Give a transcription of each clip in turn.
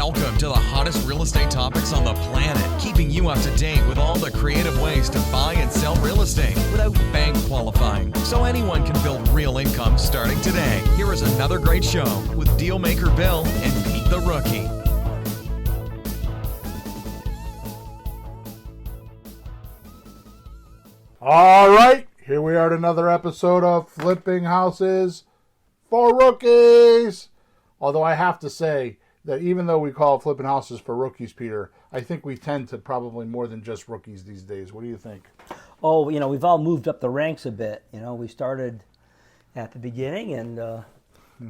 Welcome to the hottest real estate topics on the planet, keeping you up to date with all the creative ways to buy and sell real estate without bank qualifying, so anyone can build real income starting today. Here is another great show with Dealmaker Bill and Pete the Rookie. All right, here we are at another episode of Flipping Houses for Rookies. Although I have to say that even though we call Flipping Houses for Rookies, Peter, I think we tend to probably more than just rookies these days. What do you think? Oh, we've all moved up the ranks a bit. We started at the beginning, and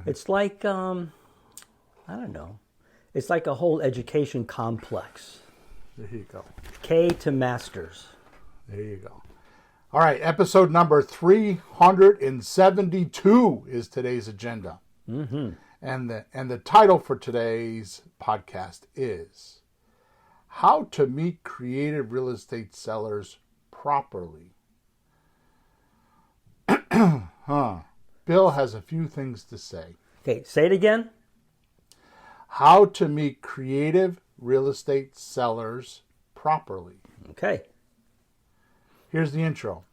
it's like, I don't know, it's like a whole education complex. There you go. K to masters. There you go. All right, episode number 372 is today's agenda. Mm-hmm. And the title for today's podcast is How to Meet Creative Real Estate Sellers Properly. Bill has a few things to say. Okay, say it again. How to meet creative real estate sellers properly. Okay. Here's the intro.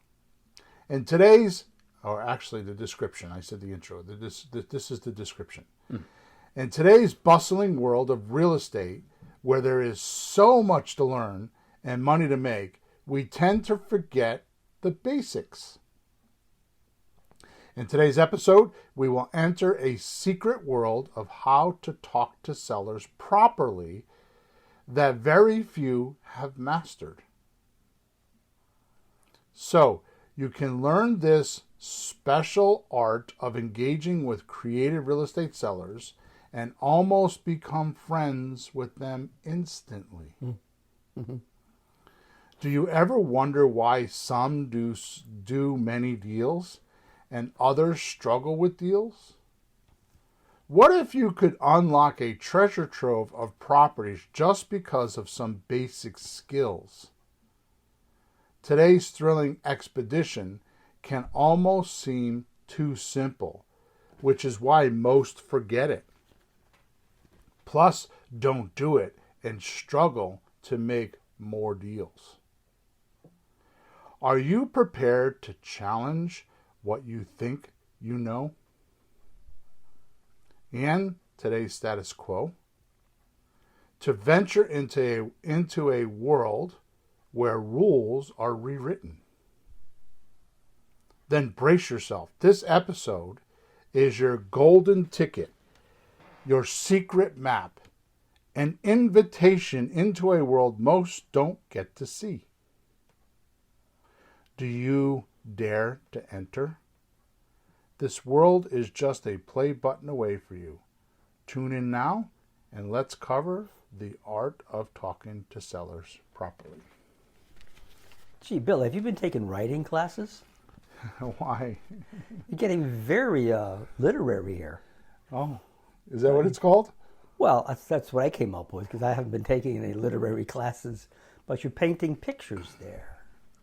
In today's, or actually the description, I said the intro. This is the description. In today's bustling world of real estate, where there is so much to learn and money to make, we tend to forget the basics. In today's episode, we will enter a secret world of how to talk to sellers properly that very few have mastered. So, you can learn this special art of engaging with creative real estate sellers and almost become friends with them instantly. Mm-hmm. Do you ever wonder why some do many deals and others struggle with deals? What if you could unlock a treasure trove of properties just because of some basic skills? Today's thrilling expedition can almost seem too simple, which is why most forget it. Plus, don't do it and struggle to make more deals. Are you prepared to challenge what you think you know? And today's status quo? To venture into a world where rules are rewritten. Then brace yourself. This episode is your golden ticket, your secret map, an invitation into a world most don't get to see. Do you dare to enter? This world is just a play button away for you. Tune in now and let's cover the art of talking to sellers properly. Gee, Bill, have you been taking writing classes? Why? You're getting very literary here. Oh, is that what it's called? Well, that's what I came up with, because I haven't been taking any literary classes. But you're painting pictures there.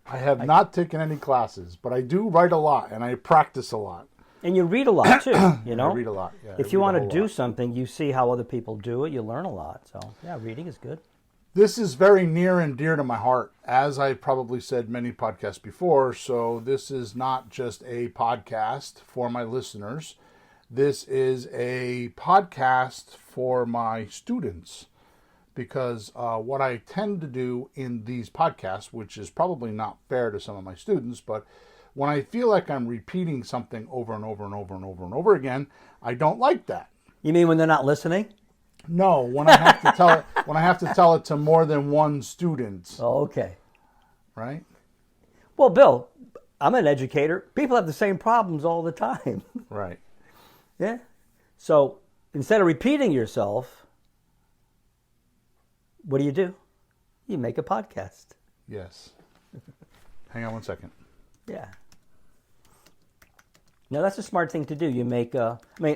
I have not taken any classes, but I do write a lot, and I practice a lot. And you read a lot, too, I read a lot, yeah. If you want to do something, you see how other people do it, you learn a lot. So, yeah, reading is good. This is very near and dear to my heart, as I probably said many podcasts before. So this is not just a podcast for my listeners. This is a podcast for my students. Because what I tend to do in these podcasts, which is probably not fair to some of my students, but when I feel like I'm repeating something over and over and over and over and over again, I don't like that. You mean when they're not listening? No, when I have to tell it, when I have to tell it to more than one student. Oh, okay. Right? Well, Bill, I'm an educator. People have the same problems all the time. Right. Yeah. So instead of repeating yourself, what do? You make a podcast. Yes. Hang on one second. Yeah. Now that's a smart thing to do. You make,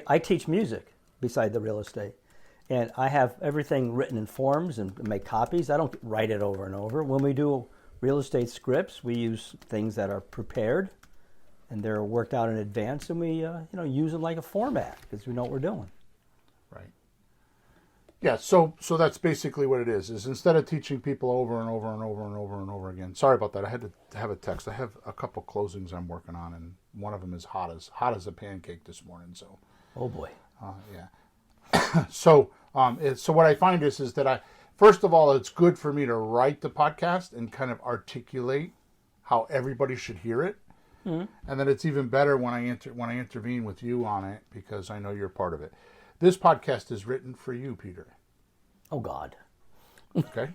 I teach music beside the real estate. And I have everything written in forms and make copies. I don't write it over and over. When we do real estate scripts, we use things that are prepared and they're worked out in advance, and we use them like a format because we know what we're doing. Right. Yeah, so that's basically what it is instead of teaching people over and over and over and over and over again. Sorry about that. I had to have a text. I have a couple closings I'm working on, and one of them is hot as a pancake this morning. So, Oh boy. yeah. So what I find is that first of all, it's good for me to write the podcast and kind of articulate how everybody should hear it, and then it's even better when I intervene with you on it because I know you're part of it. This podcast is written for you, Peter. Oh God. Okay.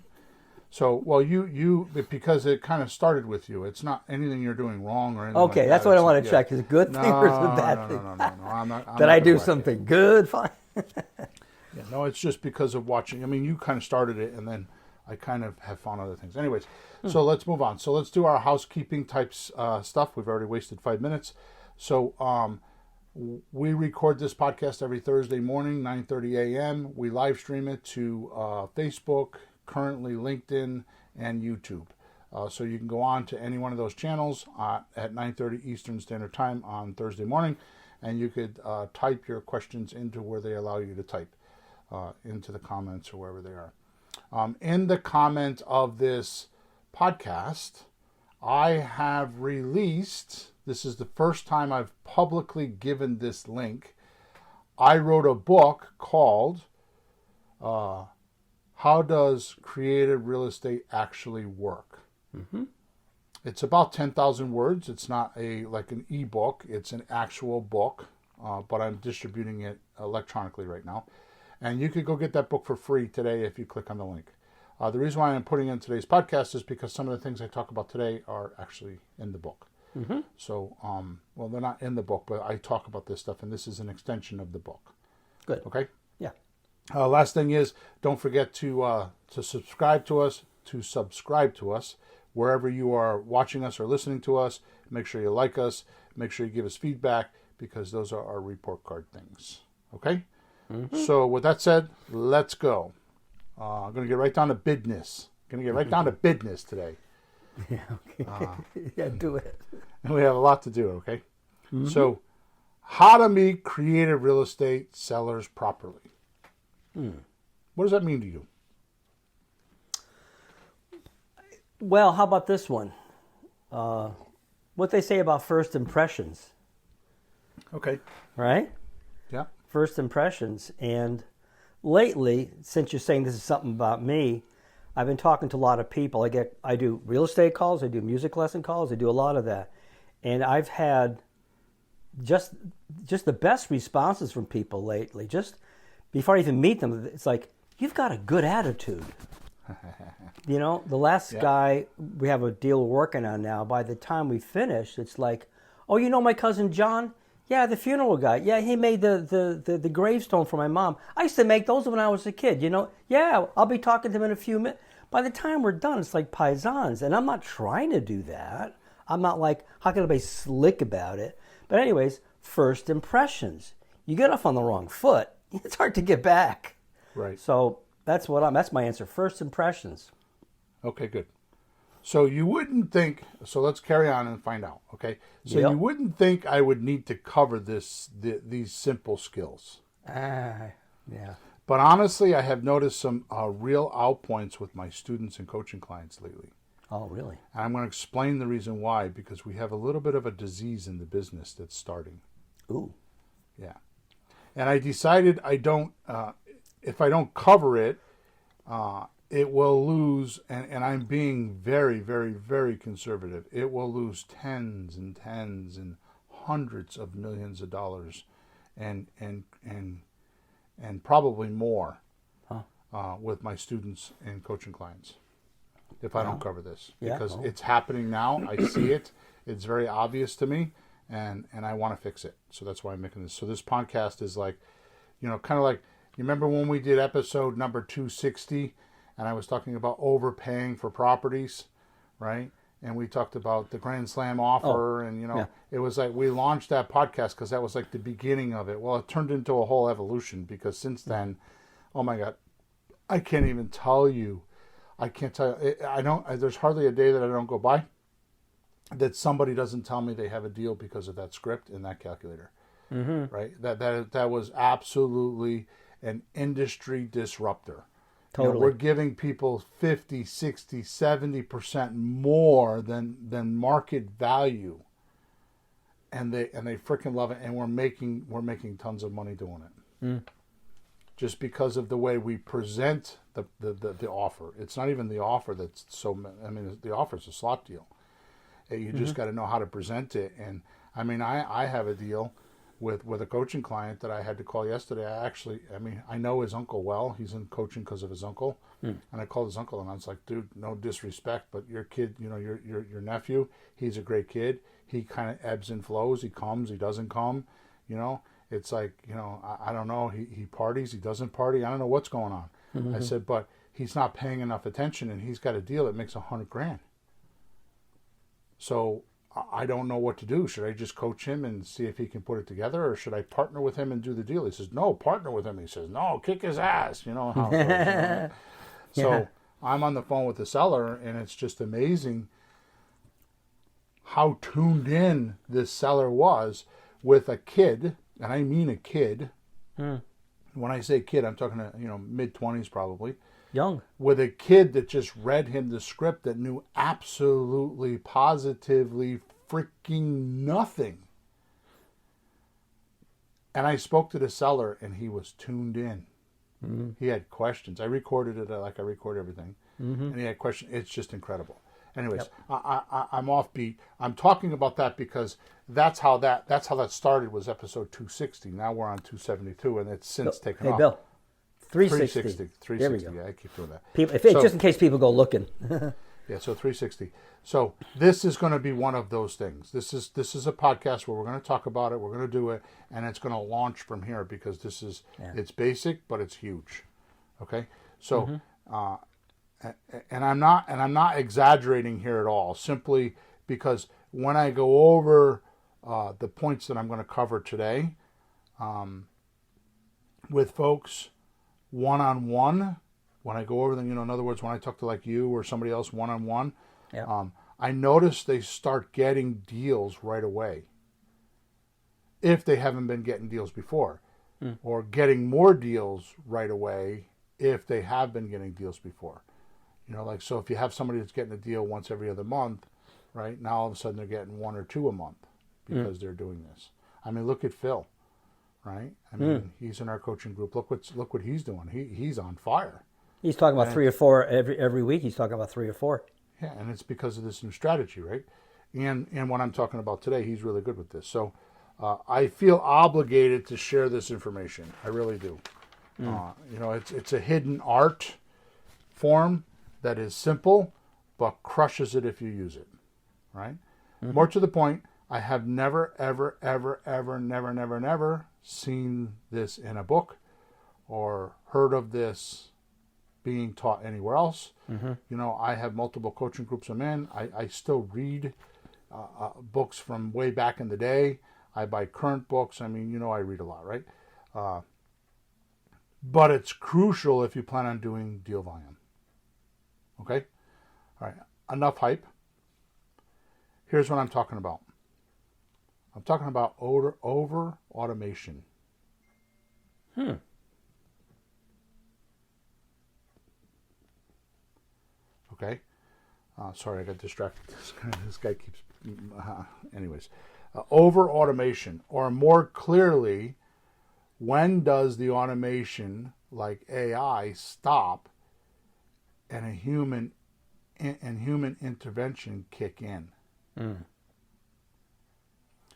So, well, you because it kind of started with you. It's not anything you're doing wrong or anything. Okay, like that's that. what I want to check. Is it a good thing or is it a No, bad no, thing? no. I'm not Did I do gonna whack something it. good? Fine. Yeah, no, it's just because of watching. I mean, you kind of started it, and then I kind of have found other things. Anyways, so let's move on. So let's do our housekeeping types stuff. We've already wasted 5 minutes. So we record this podcast every Thursday morning, 9:30 a.m. We live stream it to Facebook, currently LinkedIn, and YouTube. So you can go on to any one of those channels at 9:30 Eastern Standard Time on Thursday morning, and you could type your questions into where they allow you to type, into the comments or wherever they are. In the comment of this podcast, I have released, this is the first time I've publicly given this link. I wrote a book called How Does Creative Real Estate Actually Work? Mm-hmm. It's about 10,000 words. It's not like an ebook. It's an actual book, but I'm distributing it electronically right now. And you could go get that book for free today if you click on the link. The reason why I'm putting in today's podcast is because some of the things I talk about today are actually in the book. Mm-hmm. So, well, they're not in the book, but I talk about this stuff, and this is an extension of the book. Good. Okay? Yeah. Last thing is, don't forget to subscribe to us wherever you are watching us or listening to us. Make sure you like us. Make sure you give us feedback because those are our report card things. Okay? Mm-hmm. So with that said, let's go. I'm going to get right down to business. Today. Yeah. Okay. Yeah. Do it. And we have a lot to do, okay? Mm-hmm. So, how to meet creative real estate sellers properly. What does that mean to you? Well, how about this one? What they say about first impressions, Okay. right? Yeah. First impressions. And lately, since you're saying this is something about me, I've been talking to a lot of people. I do real estate calls, I do music lesson calls, I do a lot of that. And I've had just the best responses from people lately. Just before I even meet them, it's like, you've got a good attitude. You know, the last guy, we have a deal we're working on now. By the time we finish, it's like, oh, you know my cousin John? Yeah, the funeral guy. Yeah, he made the gravestone for my mom. I used to make those when I was a kid, you know. Yeah, I'll be talking to him in a few minutes. By the time we're done, it's like paisans. And I'm not trying to do that. I'm not like, how can I be slick about it? But anyways, first impressions. You get off on the wrong foot, it's hard to get back. Right. So that's my answer. First impressions. Okay, good. So you wouldn't think, so let's carry on and find out, okay? So Yep. you wouldn't think I would need to cover these simple skills. Yeah. But honestly, I have noticed some real outpoints with my students and coaching clients lately. Oh, really? And I'm going to explain the reason why, because we have a little bit of a disease in the business that's starting. Ooh. Yeah. And I decided if I don't cover it, it will lose, and I'm being very, very, very conservative, it will lose tens and tens and hundreds of millions of dollars and probably more with my students and coaching clients if I don't cover this. Because it's happening now. I see it. It's very obvious to me, and I want to fix it. So that's why I'm making this. So this podcast is like, kind of like, you remember when we did episode number 260, and I was talking about overpaying for properties, right? And we talked about the Grand Slam offer, It was like we launched that podcast because that was like the beginning of it. Well, it turned into a whole evolution because since then, oh my God, I can't even tell you. I can't tell you. There's hardly a day that I don't go by that somebody doesn't tell me they have a deal because of that script and that calculator, right? That was absolutely an industry disruptor. Totally. We're giving people 50, 60, 70% more than market value. And they freaking love it, and we're making tons of money doing it. Just because of the way we present the offer. It's not even the offer that's so. I mean, the offer is a slot deal. You just got to know how to present it. And I mean, I have a deal with a coaching client that I had to call yesterday. I know his uncle well. He's in coaching because of his uncle. And I called his uncle, and I was like, dude, no disrespect, but your kid, your nephew, he's a great kid. He kind of ebbs and flows. He comes, he doesn't come. It's like, I don't know. He parties, he doesn't party. I don't know what's going on. I said, but he's not paying enough attention, and he's got a deal that makes $100,000. So I don't know what to do. Should I just coach him and see if he can put it together, or should I partner with him and do the deal? He says, no, partner with him. He says, no, kick his ass. You know how it goes. So I'm on the phone with the seller, and it's just amazing how tuned in this seller was with a kid, and I mean a kid. When I say kid, I'm talking mid-20s probably. Young. With a kid that just read him the script that knew absolutely, positively freaking nothing. And I spoke to the seller, and he was tuned in. He had questions. I recorded it like I record everything. And he had questions. It's just incredible. Anyways, I'm offbeat. I'm talking about that because that's how that started, was episode 260. Now we're on 272, and it's since taken off. Hey, Bill. 360. 360. There we go. Yeah, I keep doing that. Just in case people go looking. Yeah, so 360. So this is going to be one of those things. This is a podcast where we're going to talk about it. We're going to do it, and it's going to launch from here because it's basic, but it's huge. Okay, so and I'm not exaggerating here at all. Simply because when I go over the points that I'm going to cover today with folks one-on-one, when I go over them, in other words, when I talk to like you or somebody else one-on-one, I notice they start getting deals right away if they haven't been getting deals before, or getting more deals right away if they have been getting deals before. So if you have somebody that's getting a deal once every other month, right, now all of a sudden they're getting one or two a month because they're doing this. I mean, look at Phil. Right? I mean, he's in our coaching group. Look what he's doing. He's on fire. He's talking about 3 or 4 every week. He's talking about 3 or 4. Yeah, and it's because of this new strategy, right? And what I'm talking about today, he's really good with this. So I feel obligated to share this information. I really do. It's a hidden art form that is simple, but crushes it if you use it. Right? More to the point, I have never, ever, ever, ever, never seen this in a book or heard of this being taught anywhere else. I have multiple coaching groups I'm in. I still read books from way back in the day. I buy current books. I mean, I read a lot, right? But it's crucial if you plan on doing deal volume. Okay? All right. Enough hype. Here's what I'm talking about. I'm talking about over automation. Okay. Sorry, I got distracted. This guy keeps. Anyways, over automation, or more clearly, when does the automation, like AI, stop, and human intervention kick in?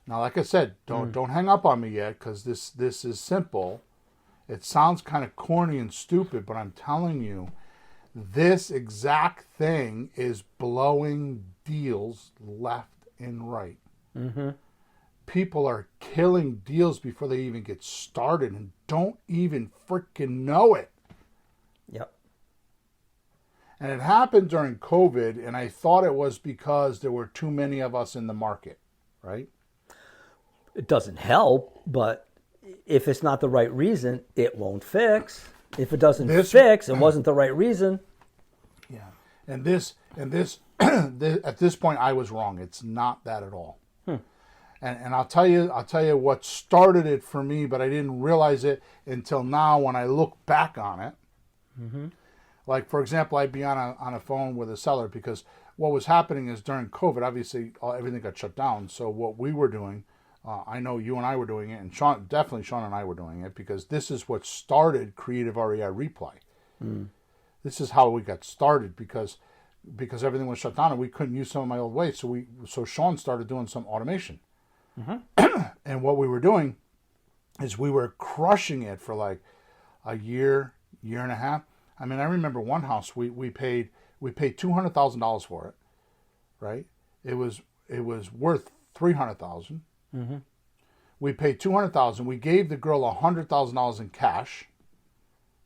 Now, like I said, don't hang up on me yet, because this is simple. It sounds kind of corny and stupid, but I'm telling you, this exact thing is blowing deals left and right. People are killing deals before they even get started and don't even freaking know it. Yep. And it happened during COVID, and I thought it was because there were too many of us in the market, right? It doesn't help, but if it's not the right reason, it won't fix. If it doesn't fix, it wasn't the right reason. Yeah. And this at this point, I was wrong. It's not that at all. And I'll tell you what started it for me, but I didn't realize it until now when I look back on it. Like, for example, I'd be on a phone with a seller because what was happening is during COVID, obviously everything got shut down. So what we were doing, I know you and I were doing it, and Sean and I were doing it, because this is what started Creative REI Replay. This is how we got started, because everything was shut down and we couldn't use some of my old ways. So Sean started doing some automation. And what we were doing is we were crushing it for like a year and a half. I mean, I remember one house we paid $200,000 for it, right? It was worth $300,000. We paid $200,000. We gave the girl $100,000 in cash,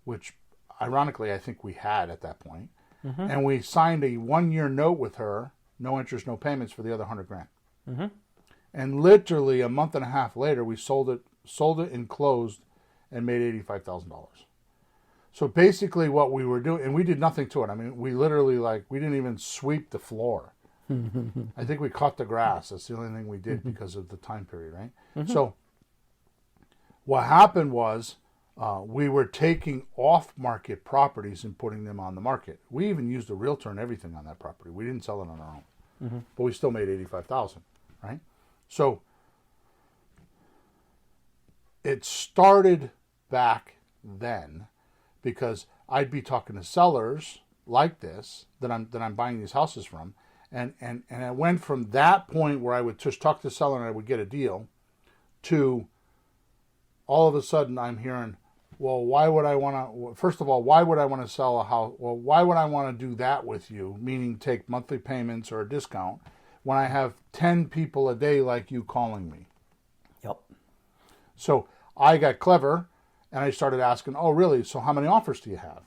which ironically I think we had at that point. And we signed a 1-year note with her, no interest, no payments, for the other $100,000. And literally a month and a half later, we sold it and closed and made $85,000. So basically what we were doing, and we did nothing to it. I mean, we literally, we didn't even sweep the floor. I think we cut the grass. That's the only thing we did because of the time period, right? So what happened was we were taking off-market properties and putting them on the market. We even used a realtor and everything on that property. We didn't sell it on our own, but we still made $85,000, right? So it started back then because I'd be talking to sellers like this that I'm buying these houses from, and I went from that point where I would just talk to the seller and I would get a deal, to all of a sudden I'm hearing, well, why would I want to? First of all, why would I want to sell a house? Well, why would I want to do that with you? Meaning take monthly payments or a discount, when I have 10 people a day like you calling me. Yep. So I got clever and I started asking, oh, really? So how many offers do you have?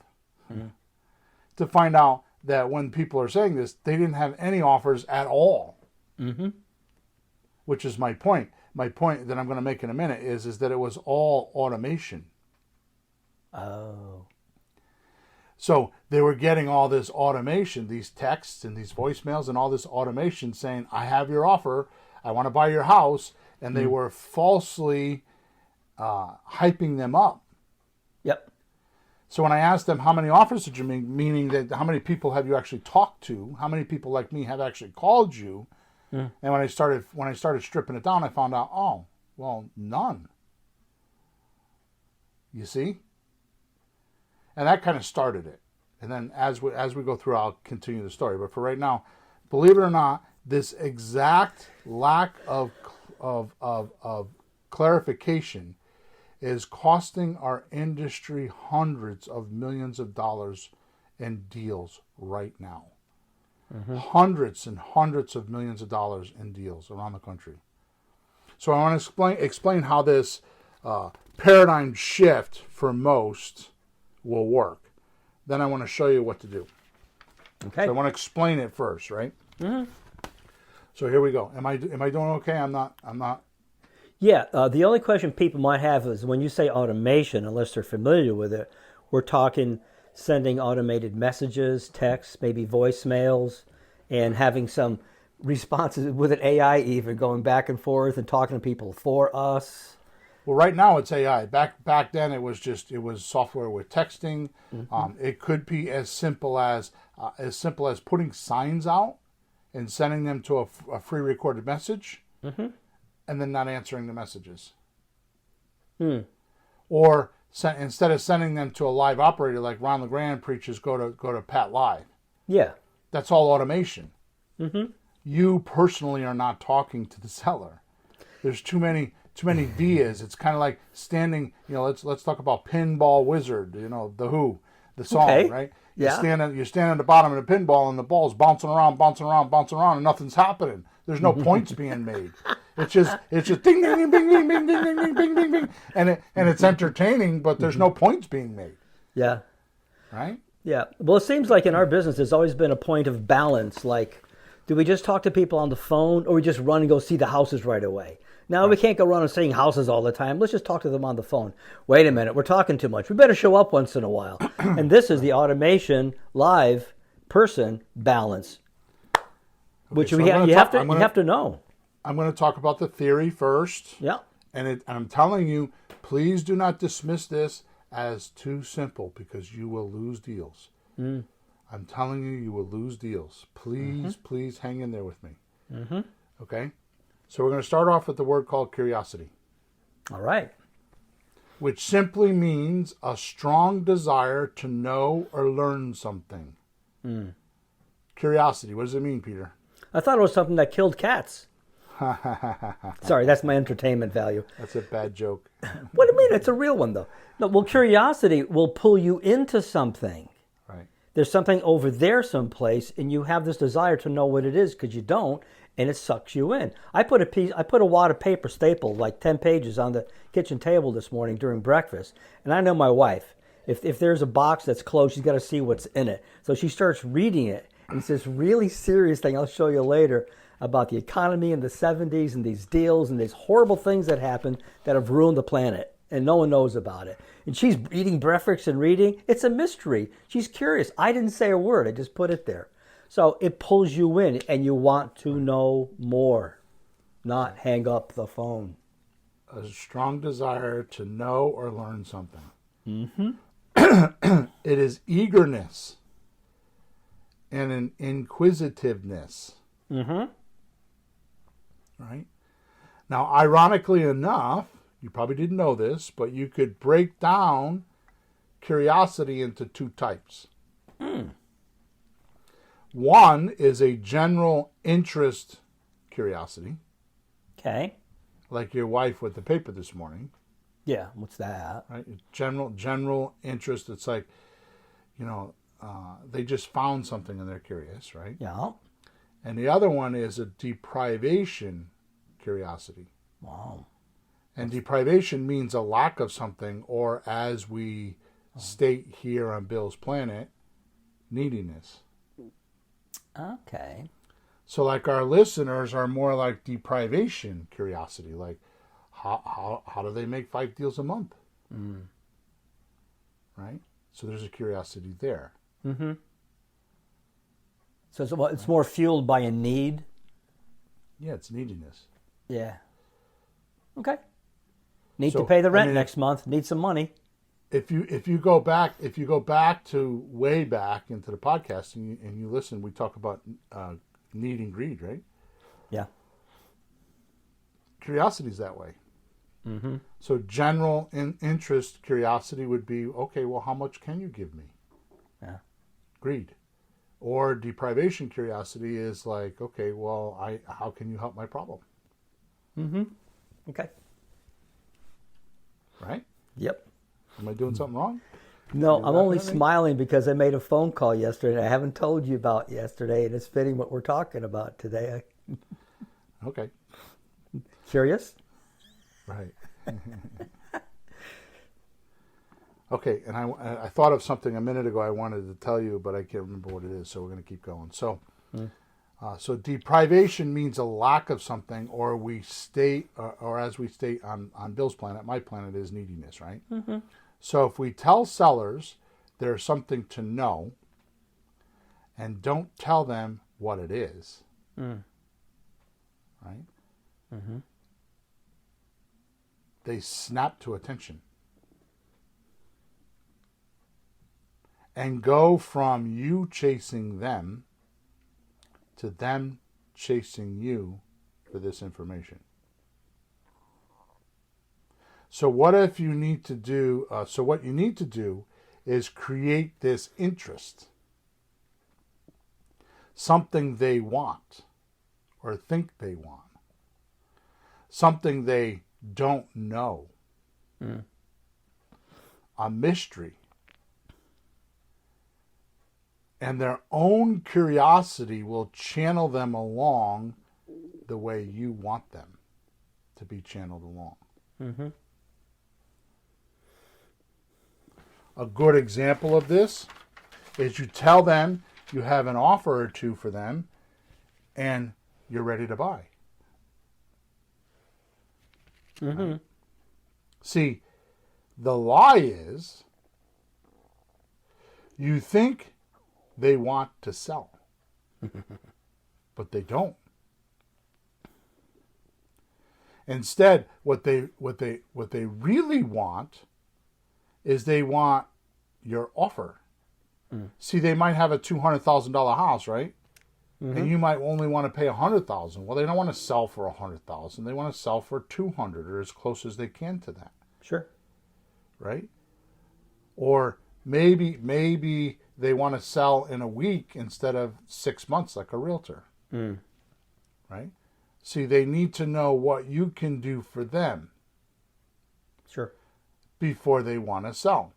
To find out that when people are saying this, they didn't have any offers at all. Which is my point. My point that I'm going to make in a minute is that it was all automation. Oh. So they were getting all this automation, these texts and these voicemails and all this automation saying, I have your offer, I want to buy your house. And they were falsely hyping them up. Yep. So when I asked them, how many offers did you make, meaning that how many people have you actually talked to? How many people like me have actually called you? And when I started stripping it down, I found out, oh, well, none. You see? And that kind of started it. And then as we go through, I'll continue the story. But for right now, believe it or not, this exact lack of clarification is costing our industry hundreds of millions of dollars in deals right now. Hundreds and hundreds of millions of dollars in deals around the country. So I want to explain how this paradigm shift for most will work. Then I want to show you what to do. Okay. So I want to explain it first, right? So here we go. Am I doing okay? I'm not. Yeah. The only question people might have is when you say automation, unless they're familiar with it, we're talking sending automated messages, texts, maybe voicemails, and having some responses with an AI even going back and forth and talking to people for us. Well, right now it's AI. Back then it was software with texting. It could be as simple as putting signs out and sending them to a free recorded message, and then not answering the messages. Or instead of sending them to a live operator like Ron LeGrand preaches, go to Pat Live. Yeah. That's all automation. You personally are not talking to the seller. There's too many vias. It's kind of like standing. Let's talk about Pinball Wizard. The Who, the song, right? Yeah. You stand at the bottom of the pinball, and the ball's bouncing around, and nothing's happening. There's no points being made. It's just ding ding ding ding ding ding ding ding ding ding ding, and it's entertaining, but there's no points being made. Yeah. Right. Yeah. Well, it seems like in our business, there's always been a point of balance. Like, do we just talk to people on the phone, or we just run and go see the houses right away? Now, we can't go around and seeing houses all the time. Let's just talk to them on the phone. Wait a minute, we're talking too much. We better show up once in a while. And this is the automation live person balance, which you have to know. I'm going to talk about the theory first. Yeah. And I'm telling you, please do not dismiss this as too simple because you will lose deals. I'm telling you, you will lose deals. Please, please hang in there with me. Okay? So we're going to start off with the word called curiosity, All right. which simply means a strong desire to know or learn something. Curiosity, what does it mean, Peter? I thought it was something that killed cats. Sorry, that's my entertainment value. That's a bad joke. What do you mean? It's a real one, though. No, well, curiosity will pull you into something. Right. There's something over there someplace, and you have this desire to know what it is because you don't, and it sucks you in. I put a wad of paper stapled, like 10 pages, on the kitchen table this morning during breakfast, and I know my wife. If there's a box that's closed, she's got to see what's in it. So she starts reading it, and it's this really serious thing I'll show you later about the economy in the 70s and these deals and these horrible things that happen that have ruined the planet, and no one knows about it. And she's eating breakfast and reading. It's a mystery. She's curious. I didn't say a word. I just put it there. So it pulls you in, and you want to know more, not hang up the phone. A strong desire to know or learn something. It is eagerness and an inquisitiveness. Right? Now, ironically enough, you probably didn't know this, but you could break down curiosity into two types. One is a general interest curiosity, Okay. like your wife with the paper this morning. Yeah, what's that? Right? General interest. It's like, they just found something and they're curious, right? Yeah. And the other one is a deprivation curiosity. Wow. And deprivation means a lack of something, or as we state here on Bill's planet, neediness. Okay. So like our listeners are more like deprivation curiosity, like how do they make 5 deals a month? Right? So there's a curiosity there. So it's more fueled by a need? Yeah, it's neediness. Yeah. Okay. Need So, to pay the rent I mean, next month. Need some money. If you go back to way back into the podcast and you listen, we talk about need and greed, right? Yeah. Curiosity's that way. So general interest curiosity would be, okay, well, how much can you give me? Yeah. Greed. Or deprivation curiosity is like, okay, well, how can you help my problem? Okay. Right? Yep. Am I doing something wrong? No, You're I'm only laughing at me? smiling because I made a phone call yesterday. I haven't told you about yesterday, and it's fitting what we're talking about today. Okay. Curious? Right. Okay, and I thought of something a minute ago I wanted to tell you, but I can't remember what it is, so we're going to keep going. So, so deprivation means a lack of something, or we state, or as we state on Bill's planet, my planet is neediness, right? So if we tell sellers there's something to know, and don't tell them what it is, right? They snap to attention. And go from you chasing them to them chasing you for this information. So what if you need to do, what you need to do is create this interest. Something they want or think they want. Something they don't know. A mystery. And their own curiosity will channel them along the way you want them to be channeled along. A good example of this is you tell them you have an offer or two for them and you're ready to buy. Right? See, the lie is you think they want to sell, but they don't. Instead, what they really want is they want your offer. See, they might have a $200,000 house, right? And you might only want to pay $100,000. Well, they don't want to sell for $100,000. They want to sell for $200,000 or as close as they can to that. Sure. Right? Or maybe they want to sell in a week instead of 6 months like a realtor. Right? See, they need to know what you can do for them. Sure. Before they want to sell.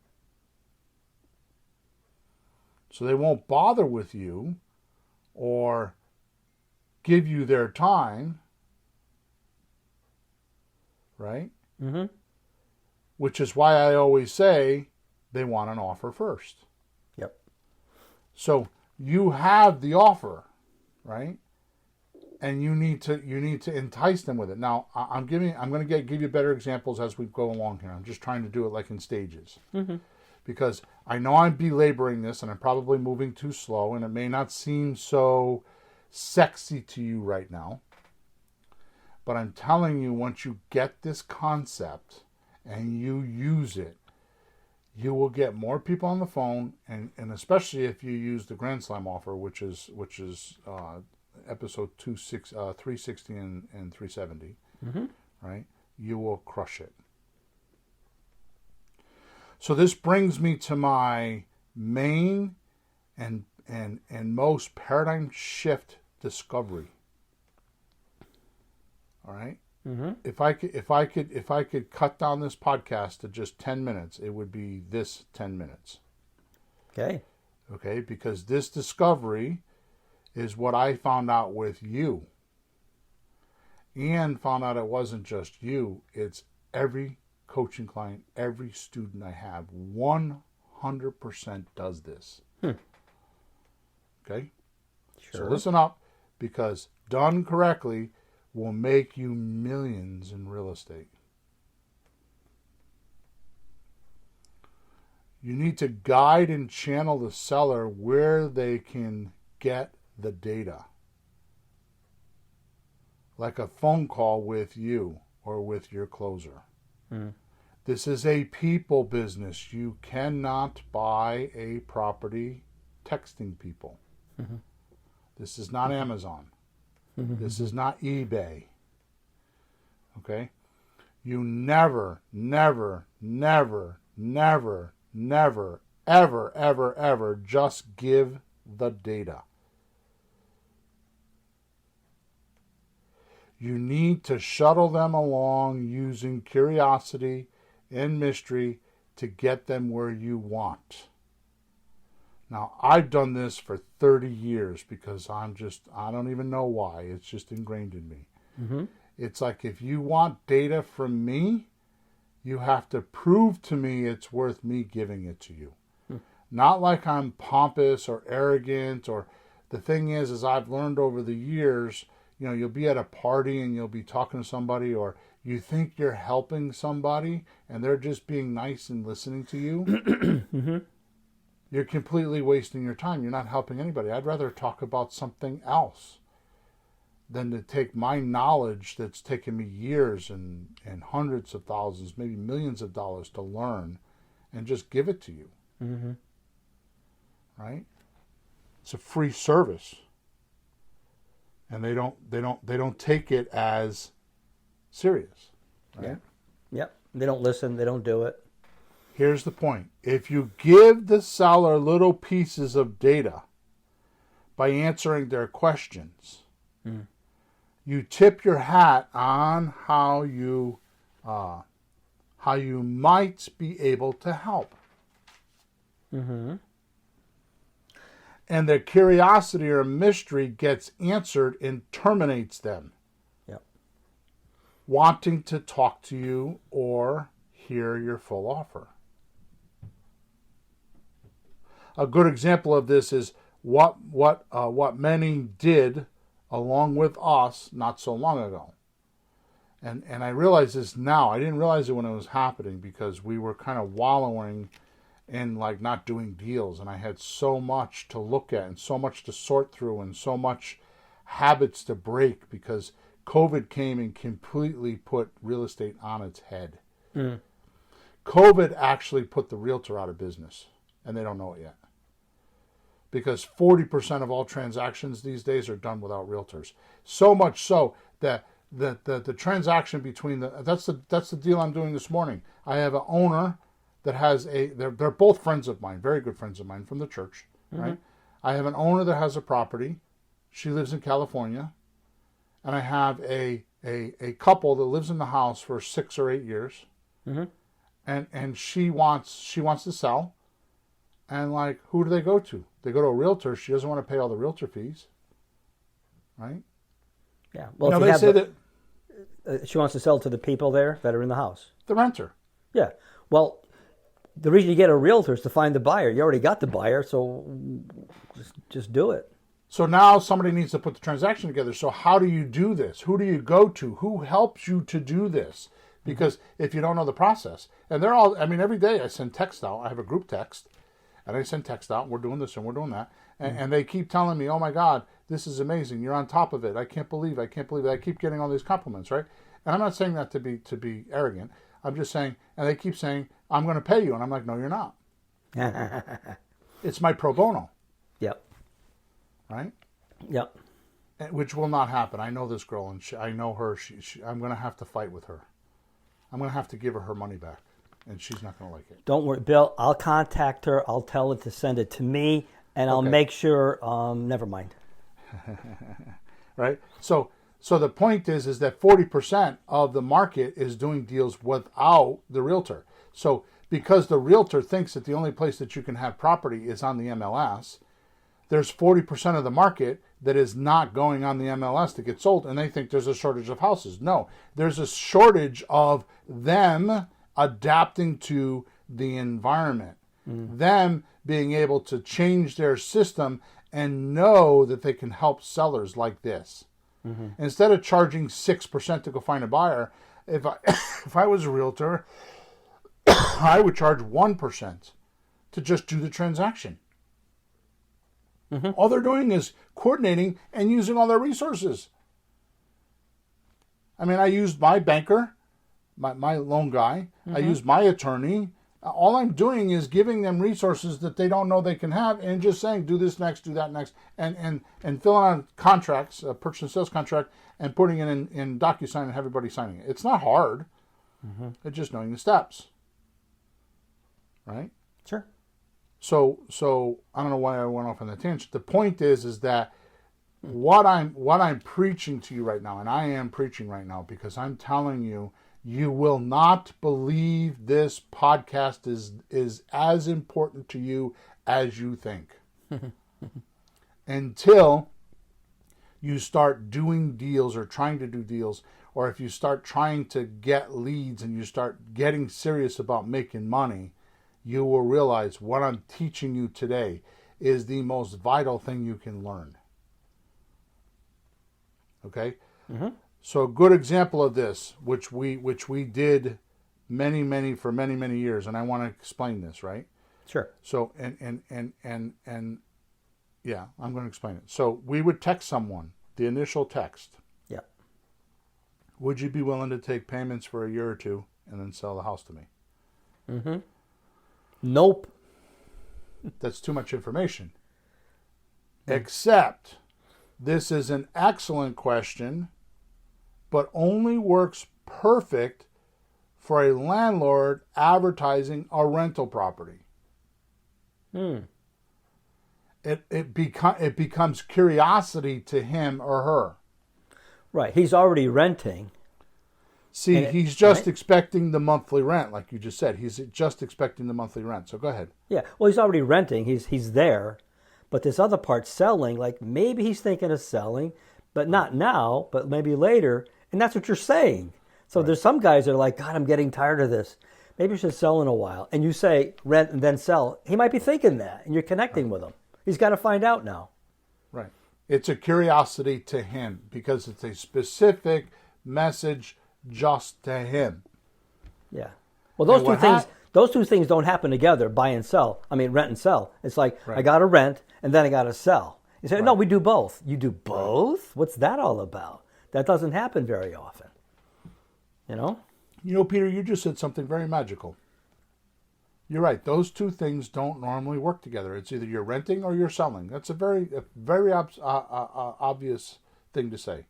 So they won't bother with you or give you their time, right? Which is why I always say they want an offer first. Yep. So you have the offer, right? And you need to entice them with it. Now I'm going to give you better examples as we go along here. I'm just trying to do it like in stages. Because I know I'm belaboring this and I'm probably moving too slow and it may not seem so sexy to you right now. But I'm telling you, once you get this concept and you use it, you will get more people on the phone, and especially if you use the Grand Slam offer, which is episode 360 and 370, right? You will crush it. So this brings me to my main and most paradigm shift discovery. All right. If I could cut down this podcast to just 10 minutes, it would be this 10 minutes. Okay, because this discovery is what I found out with you. And found out it wasn't just you, it's every coaching client, every student I have, 100% does this. Okay? Sure. So listen up, because done correctly will make you millions in real estate. You need to guide and channel the seller where they can get the data. Like a phone call with you or with your closer. This is a people business. You cannot buy a property texting people. This is not Amazon. This is not eBay. Okay? You never, ever just give the data. You need to shuttle them along using curiosity and mystery to get them where you want. Now, I've done this for 30 years because I don't even know why. It's just ingrained in me. It's like, if you want data from me, you have to prove to me it's worth me giving it to you. Not like I'm pompous or arrogant. Or the thing is I've learned over the years, you'll be at a party and you'll be talking to somebody, or you think you're helping somebody and they're just being nice and listening to you. You're completely wasting your time. You're not helping anybody. I'd rather talk about something else than to take my knowledge that's taken me years and hundreds of thousands, maybe millions of dollars to learn, and just give it to you. Right? It's a free service. And they don't take it as serious. Right? Yep. They don't listen. They don't do it. Here's the point. If you give the seller little pieces of data by answering their questions, you tip your hat on how you might be able to help. And their curiosity or mystery gets answered and terminates them. Wanting to talk to you or hear your full offer. A good example of this is what many did along with us not so long ago. And I realize this now. I didn't realize it when it was happening because we were kind of wallowing in like not doing deals, and I had so much to look at and so much to sort through and so much habits to break, because COVID came and completely put real estate on its head. COVID actually put the realtor out of business, and they don't know it yet. Because 40% of all transactions these days are done without realtors. So much so that the transaction between that's the deal I'm doing this morning. I have an owner that has they're both friends of mine, very good friends of mine from the church, right? I have an owner that has a property. She lives in California. And I have a couple that lives in the house for 6 or 8 years, and she wants to sell, and like, who do they go to? They go to a realtor. She doesn't want to pay all the realtor fees, right? Yeah. Well, Now they say that she wants to sell to the people there that are in the house. the renter. Yeah. Well, the reason you get a realtor is to find the buyer. You already got the buyer, so just do it. So now somebody needs to put the transaction together. So how do you do this? Who do you go to? Who helps you to do this? Because if you don't know the process, and they're all, I mean, every day I send text out. I have a group text, and I send text out. We're doing this and we're doing that. And they keep telling me, oh my God, this is amazing. You're on top of it. I can't believe it. I keep getting all these compliments, right? And I'm not saying that to be arrogant. I'm just saying, and they keep saying, I'm going to pay you. And I'm like, no, you're not. It's my pro bono. Yep. Right? Yep. Which will not happen. I know this girl, and I know her. I'm going to have to fight with her. I'm going to have to give her money back, and she's not going to like it. Don't worry, Bill. I'll contact her. I'll tell her to send it to me, and I'll make sure. Never mind. Right? So the point is that 40% of the market is doing deals without the realtor. So because the realtor thinks that the only place that you can have property is on the MLS, there's 40% of the market that is not going on the MLS to get sold, and they think there's a shortage of houses. No, there's a shortage of them adapting to the environment, them being able to change their system and know that they can help sellers like this. Instead of charging 6% to go find a buyer, if I was a realtor, I would charge 1% to just do the transaction. All they're doing is coordinating and using all their resources. I mean, I used my banker, my loan guy. I used my attorney. All I'm doing is giving them resources that they don't know they can have, and just saying, do this next, do that next, and filling out contracts, a purchase and sales contract, and putting it in DocuSign and have everybody signing it. It's not hard. It's just knowing the steps. Right? Sure. So I don't know why I went off on that tangent. The point is that what I'm preaching to you right now, and I am preaching right now because I'm telling you, you will not believe this podcast is as important to you as you think. Until you start doing deals or trying to do deals, or if you start trying to get leads and you start getting serious about making money, you will realize what I'm teaching you today is the most vital thing you can learn. Okay? So a good example of this, which we did for many years, and I want to explain this, right? Sure. So and yeah, I'm going to explain it. So we would text someone, the initial text. Yeah. Would you be willing to take payments for a year or two and then sell the house to me? Nope. That's too much information. Except this is an excellent question, but only works perfect for a landlord advertising a rental property. It becomes curiosity to him or her. Right. He's already renting. See, he's just expecting the monthly rent, like you just said. He's just expecting the monthly rent. So go ahead. Yeah. Well, he's already renting. He's there. But this other part, selling, like maybe he's thinking of selling, but not now, but maybe later. And that's what you're saying. So there's some guys that are like, God, I'm getting tired of this. Maybe I should sell in a while. And you say rent and then sell. He might be thinking that, and you're connecting with him. He's got to find out now. Right. It's a curiosity to him because it's a specific message just to him. Yeah. Well, those two things don't happen together, buy and sell. I mean, rent and sell. It's like, I got to rent and then I got to sell. You say, no, we do both. You do both? What's that all about? That doesn't happen very often. You know? You know, Peter, you just said something very magical. You're right. Those two things don't normally work together. It's either you're renting or you're selling. That's a very obvious thing to say.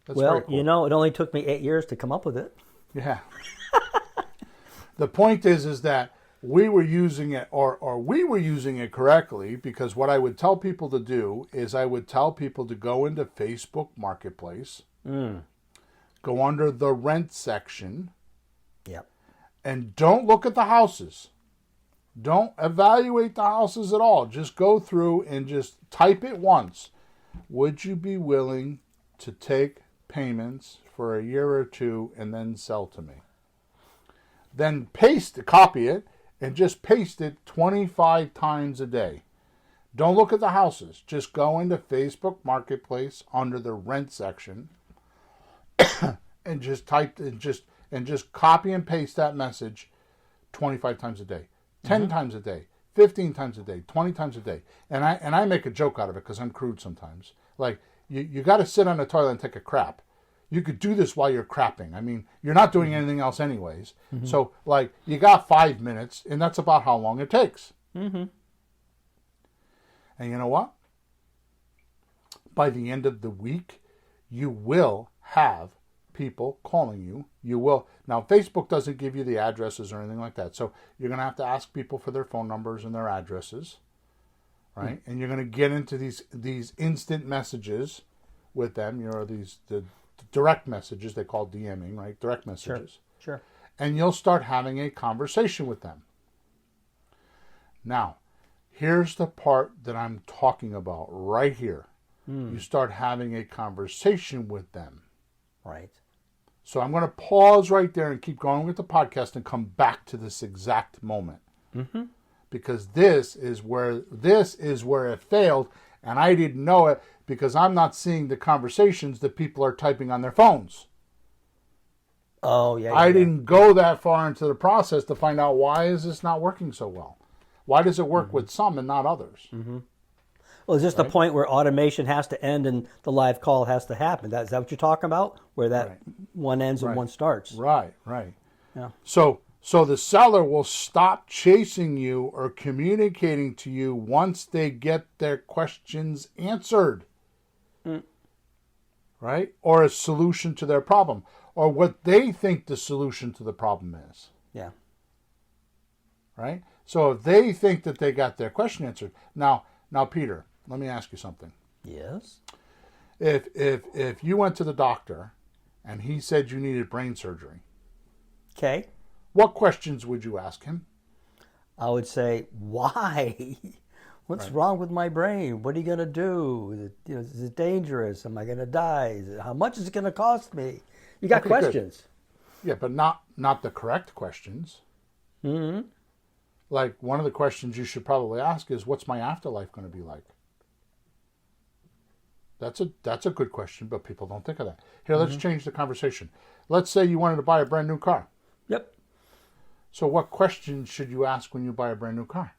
That's well, very cool. you know, it only took me 8 years to come up with it. Yeah. The point is that we were using it, or we were using it correctly, because what I would tell people to do is I would tell people to go into Facebook Marketplace, go under the rent section, Yep. and don't look at the houses. Don't evaluate the houses at all. Just go through and just type it once. Would you be willing to take payments for a year or two and then sell to me? Then copy it, and just paste it 25 times a day. Don't look at the houses. Just go into Facebook Marketplace under the rent section and just copy and paste that message 25 times a day, 10 times a day, 15 times a day, 20 times a day. And I make a joke out of it because I'm crude sometimes. Like, you got to sit on the toilet and take a crap. You could do this while you're crapping. I mean, you're not doing anything else anyways. So, like, you got 5 minutes, and that's about how long it takes. And you know what? By the end of the week, you will have people calling you. You will. Now, Facebook doesn't give you the addresses or anything like that. So you're going to have to ask people for their phone numbers and their addresses, right? And you're going to get into these instant messages with them. You know, the direct messages, they call DMing, right? Direct messages. Sure. And you'll start having a conversation with them. Now, here's the part that I'm talking about right here. You start having a conversation with them. Right. So I'm going to pause right there and keep going with the podcast and come back to this exact moment. Because this is where it failed, and I didn't know it because I'm not seeing the conversations that people are typing on their phones. Oh, yeah. I didn't go that far into the process to find out, why is this not working so well? Why does it work with some and not others? Well, is this the point where automation has to end and the live call has to happen? Is that what you're talking about? Where that one ends and one starts? Right. Yeah. So the seller will stop chasing you or communicating to you once they get their questions answered. Right? Or a solution to their problem. Or what they think the solution to the problem is. Yeah. Right? So if they think that they got their question answered. Now, Peter, let me ask you something. Yes. If you went to the doctor and he said you needed brain surgery, Okay. what questions would you ask him? I would say, why? What's wrong with my brain? What are you going to do? Is it dangerous? Am I going to die? How much is it going to cost me? You got questions. Good. Yeah, but not the correct questions. Like, one of the questions you should probably ask is, what's my afterlife going to be like? That's a good question, but people don't think of that. Here, let's change the conversation. Let's say you wanted to buy a brand new car. Yep. So what questions should you ask when you buy a brand new car?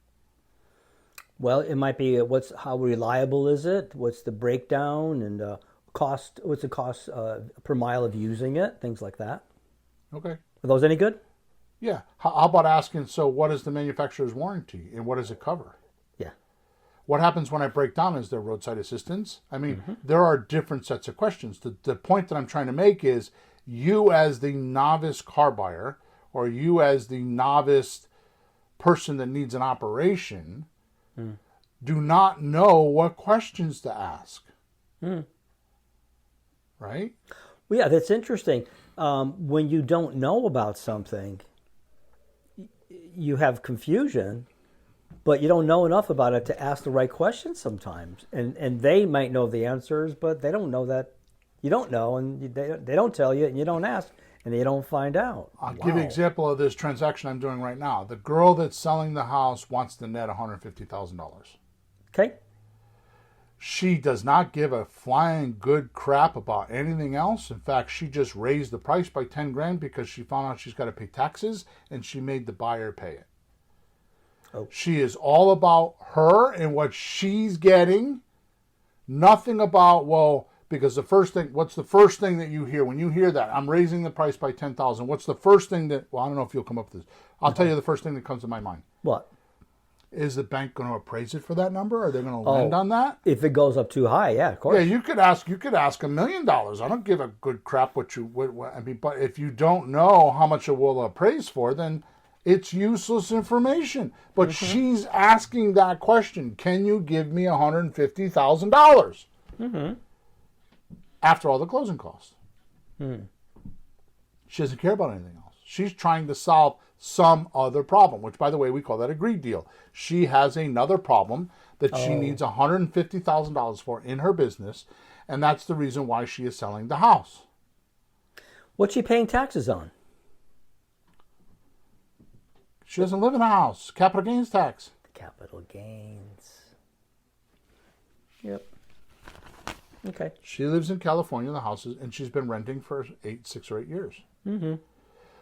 Well, it might be how reliable is it? What's the breakdown and cost? What's the cost per mile of using it? Things like that. Okay. Are those any good? Yeah. How about asking, so what is the manufacturer's warranty and what does it cover? Yeah. What happens when I break down? Is there roadside assistance? I mean, there are different sets of questions. The point that I'm trying to make is, you as the novice car buyer, or you as the novice person that needs an operation, do not know what questions to ask. Right? Well, yeah, that's interesting. When you don't know about something, you have confusion, but you don't know enough about it to ask the right questions sometimes. And they might know the answers, but they don't know that you don't know, and they don't tell you, and you don't ask, and you don't find out. I'll give you an example of this transaction I'm doing right now. The girl that's selling the house wants to net $150,000. Okay. She does not give a flying good crap about anything else. In fact, she just raised the price by 10 grand because she found out she's got to pay taxes, and she made the buyer pay it. Oh. She is all about her and what she's getting. Nothing about, well, Because what's the first thing that you hear when you hear that? I'm raising the price by $10,000. What's the first thing I don't know if you'll come up with this. I'll tell you the first thing that comes to my mind. What? Is the bank going to appraise it for that number? Are they going to lend on that? If it goes up too high, yeah, of course. Yeah, you could ask $1 million. I don't give a good crap what I mean, but if you don't know how much it will appraise for, then it's useless information. But she's asking that question. Can you give me $150,000? After all the closing costs. She doesn't care about anything else. She's trying to solve some other problem, which, by the way, we call that a greed deal. She has another problem that she needs $150,000 for in her business, and that's the reason why she is selling the house. What's she paying taxes on? She doesn't live in a house. Capital gains tax. Capital gains. Yep. Okay. She lives in California, the house is, and she's been renting for 6 or 8 years.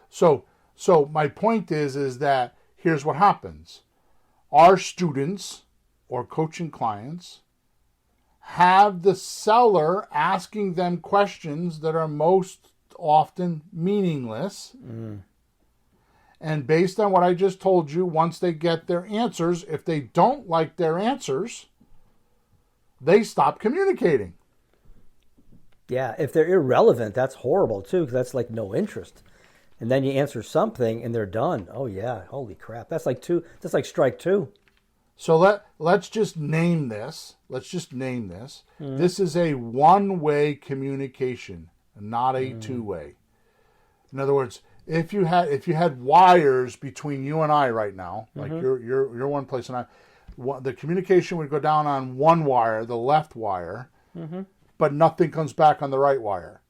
So my point is that here's what happens. Our students or coaching clients have the seller asking them questions that are most often meaningless. And based on what I just told you, once they get their answers, if they don't like their answers, they stop communicating. Yeah, if they're irrelevant, that's horrible too, because that's like no interest. And then you answer something and they're done. Oh yeah, holy crap. That's like strike two. So let's just name this. This is a one-way communication, not a two-way. In other words, if you had wires between you and I right now, like you're one place and the communication would go down on one wire, the left wire, but nothing comes back on the right wire.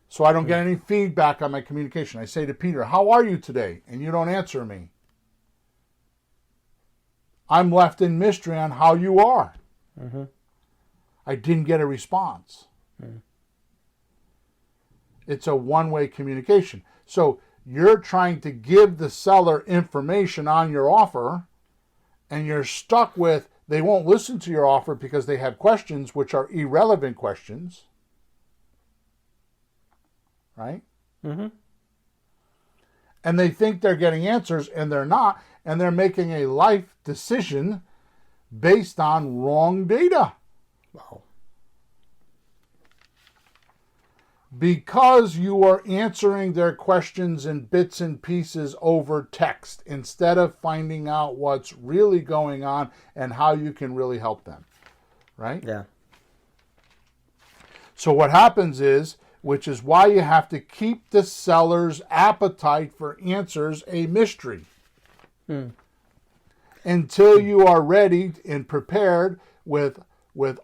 So I don't get any feedback on my communication. I say to Peter, "How are you today?" And you don't answer me. I'm left in mystery on how you are. I didn't get a response. It's a one-way communication. So you're trying to give the seller information on your offer, and you're stuck with, they won't listen to your offer because they have questions which are irrelevant questions. Right? And they think they're getting answers, and they're not, and they're making a life decision based on wrong data. Wow. Because you are answering their questions in bits and pieces over text instead of finding out what's really going on and how you can really help them. Right? Yeah. So what happens is, which is why you have to keep the seller's appetite for answers a mystery. Until you are ready and prepared with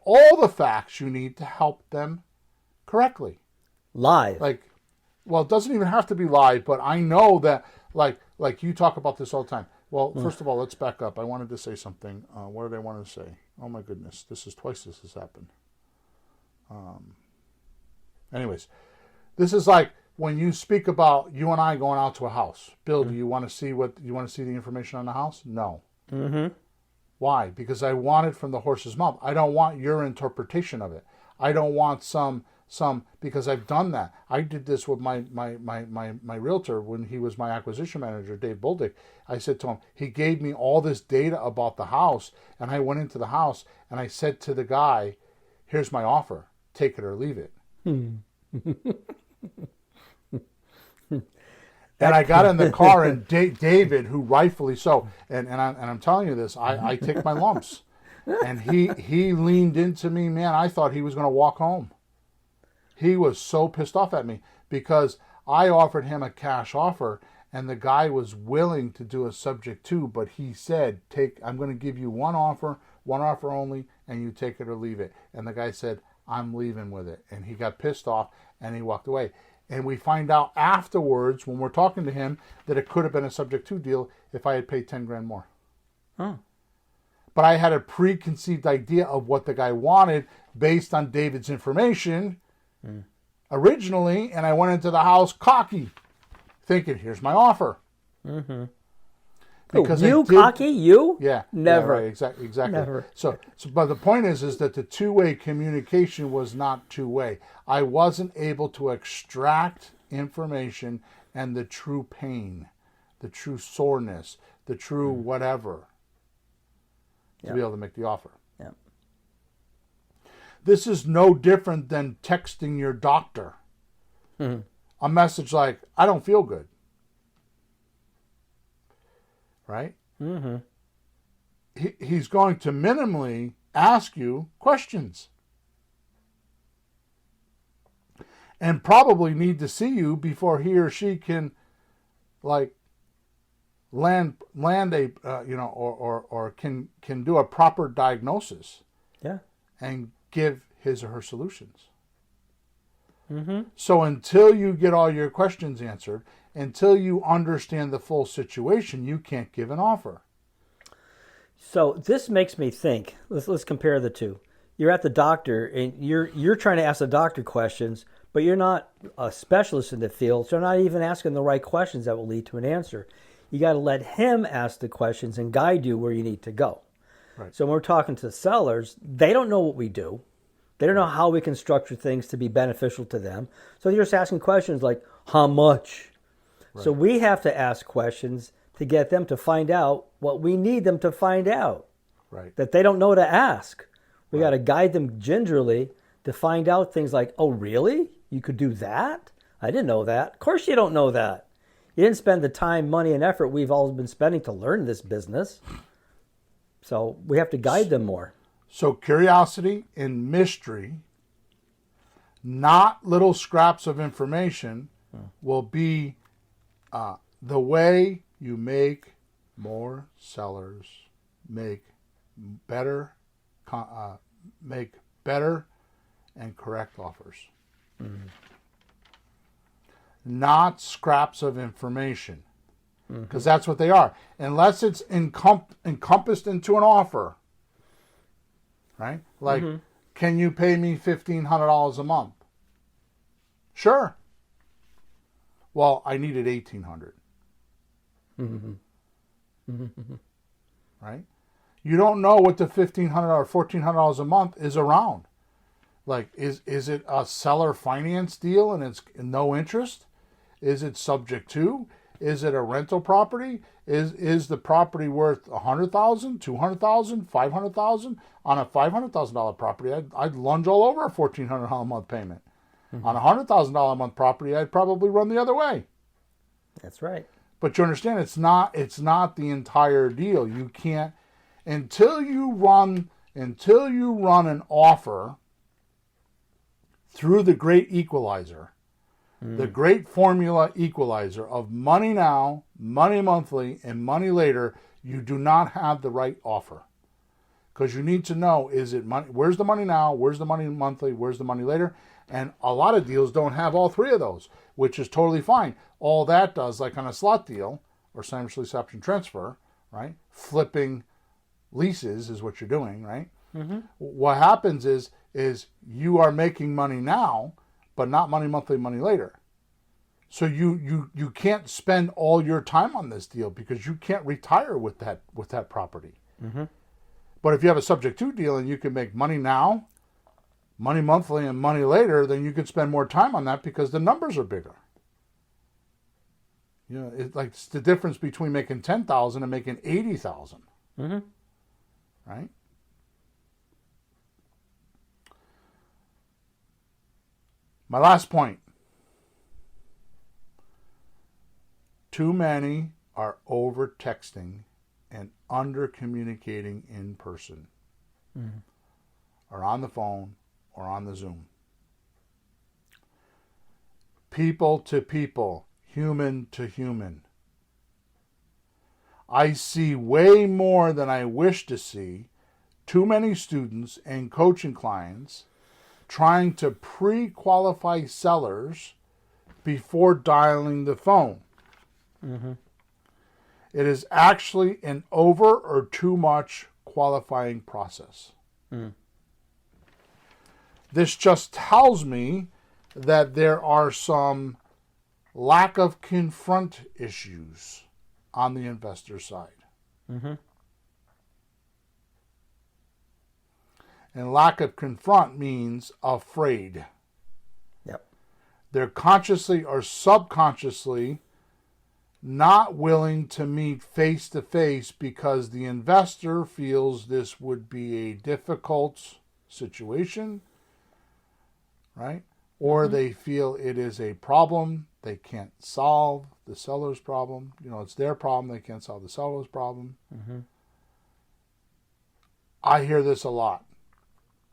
all the facts you need to help them correctly. Live. It doesn't even have to be live, but I know that, like you talk about this all the time. Well, first of all, let's back up. I wanted to say something. What did I want to say? Oh my goodness, this is twice this has happened. Anyways, this is like when you speak about you and I going out to a house. Bill, do you want to see the information on the house? No. Why? Because I want it from the horse's mouth. I don't want your interpretation of it. I don't want some because I've done that. I did this with my realtor when he was my acquisition manager, Dave Boldick. I said to him, he gave me all this data about the house, and I went into the house and I said to the guy, "Here's my offer. Take it or leave it." And I got in the car, and David, who rightfully so, and I'm telling you this, I take my lumps, and he leaned into me, man. I thought he was going to walk home. He was so pissed off at me because I offered him a cash offer, and the guy was willing to do a subject to, but he said, I'm going to give you one offer only, and you take it or leave it. And the guy said, "I'm leaving with it." And he got pissed off and he walked away. And we find out afterwards when we're talking to him that it could have been a subject to deal if I had paid 10 grand more. But I had a preconceived idea of what the guy wanted based on David's information originally, and I went into the house cocky, thinking, "Here's my offer." Because you, cocky, you? Yeah. Never. Yeah, right, exactly. Never. So, but the point is that the two-way communication was not two-way. I wasn't able to extract information and the true pain, the true soreness, the true whatever to be able to make the offer. Yeah. This is no different than texting your doctor. Mm-hmm. A message like, I don't feel good. Right? Mm-hmm. He's going to minimally ask you questions. And probably need to see you before he or she can, like, land a or can do a proper diagnosis. Yeah. And give his or her solutions. Mm-hmm. So until you get all your questions answered, until you understand the full situation, you can't give an offer. So this makes me think. Let's compare the two. You're at the doctor and you're trying to ask the doctor questions, but you're not a specialist in the field, so you're not even asking the right questions that will lead to an answer. You got to let him ask the questions and guide you where you need to go. Right. So when we're talking to sellers, they don't know what we do. They don't know how we can structure things to be beneficial to them. So they're just asking questions like, how much? Right. So we have to ask questions to get them to find out what we need them to find out. Right. That they don't know to ask. We got to guide them gingerly to find out things like, oh, really? You could do that? I didn't know that. Of course you don't know that. You didn't spend the time, money, and effort we've all been spending to learn this business. So we have to guide them more. So curiosity and mystery, not little scraps of information, will be the way you make more sellers make better and correct offers. Mm-hmm. Not scraps of information, because that's what they are. Unless it's encompassed into an offer, right? Like, can you pay me $1,500 a month? Sure. Well, I needed $1,800. Right? You don't know what the $1,500 or $1,400 a month is around. Like, is it a seller finance deal and it's no interest? Is it subject to? Is it a rental property? Is the property worth $100,000, $200,000, $500,000? On a $500,000 property, I'd lunge all over a $1,400 a month payment. On a $100,000 a month property, I'd probably run the other way. That's right. But you understand, it's not the entire deal. You can't until you run an offer through the great equalizer. The great formula equalizer of money now, money monthly, and money later, you do not have the right offer. Because you need to know, is it money? Where's the money now? Where's the money monthly? Where's the money later? And a lot of deals don't have all three of those, which is totally fine. All that does, like on a slot deal or simultaneous lease option transfer, right? Flipping leases is what you're doing, right? Mm-hmm. What happens is you are making money now, but not money monthly, money later. So you can't spend all your time on this deal because you can't retire with that property. Mm-hmm. But if you have a subject to deal and you can make money now, money monthly, and money later, then you can spend more time on that because the numbers are bigger. You know, it's the difference between making $10,000 and making $80,000. Mm-hmm. Right? My last point. Too many are over texting and under communicating in person, or on the phone, or on the Zoom. People to people, human to human. I see way more than I wish to see. Too many students and coaching clients trying to pre-qualify sellers before dialing the phone. Mm-hmm. It is actually an over or too much qualifying process. This just tells me that there are some lack of confront issues on the investor side. Mm-hmm. And lack of confront means afraid. Yep. They're consciously or subconsciously not willing to meet face to face because the investor feels this would be a difficult situation, right? Or they feel it is a problem they can't solve, the seller's problem. It's their problem, they can't solve the seller's problem. Mm-hmm. I hear this a lot.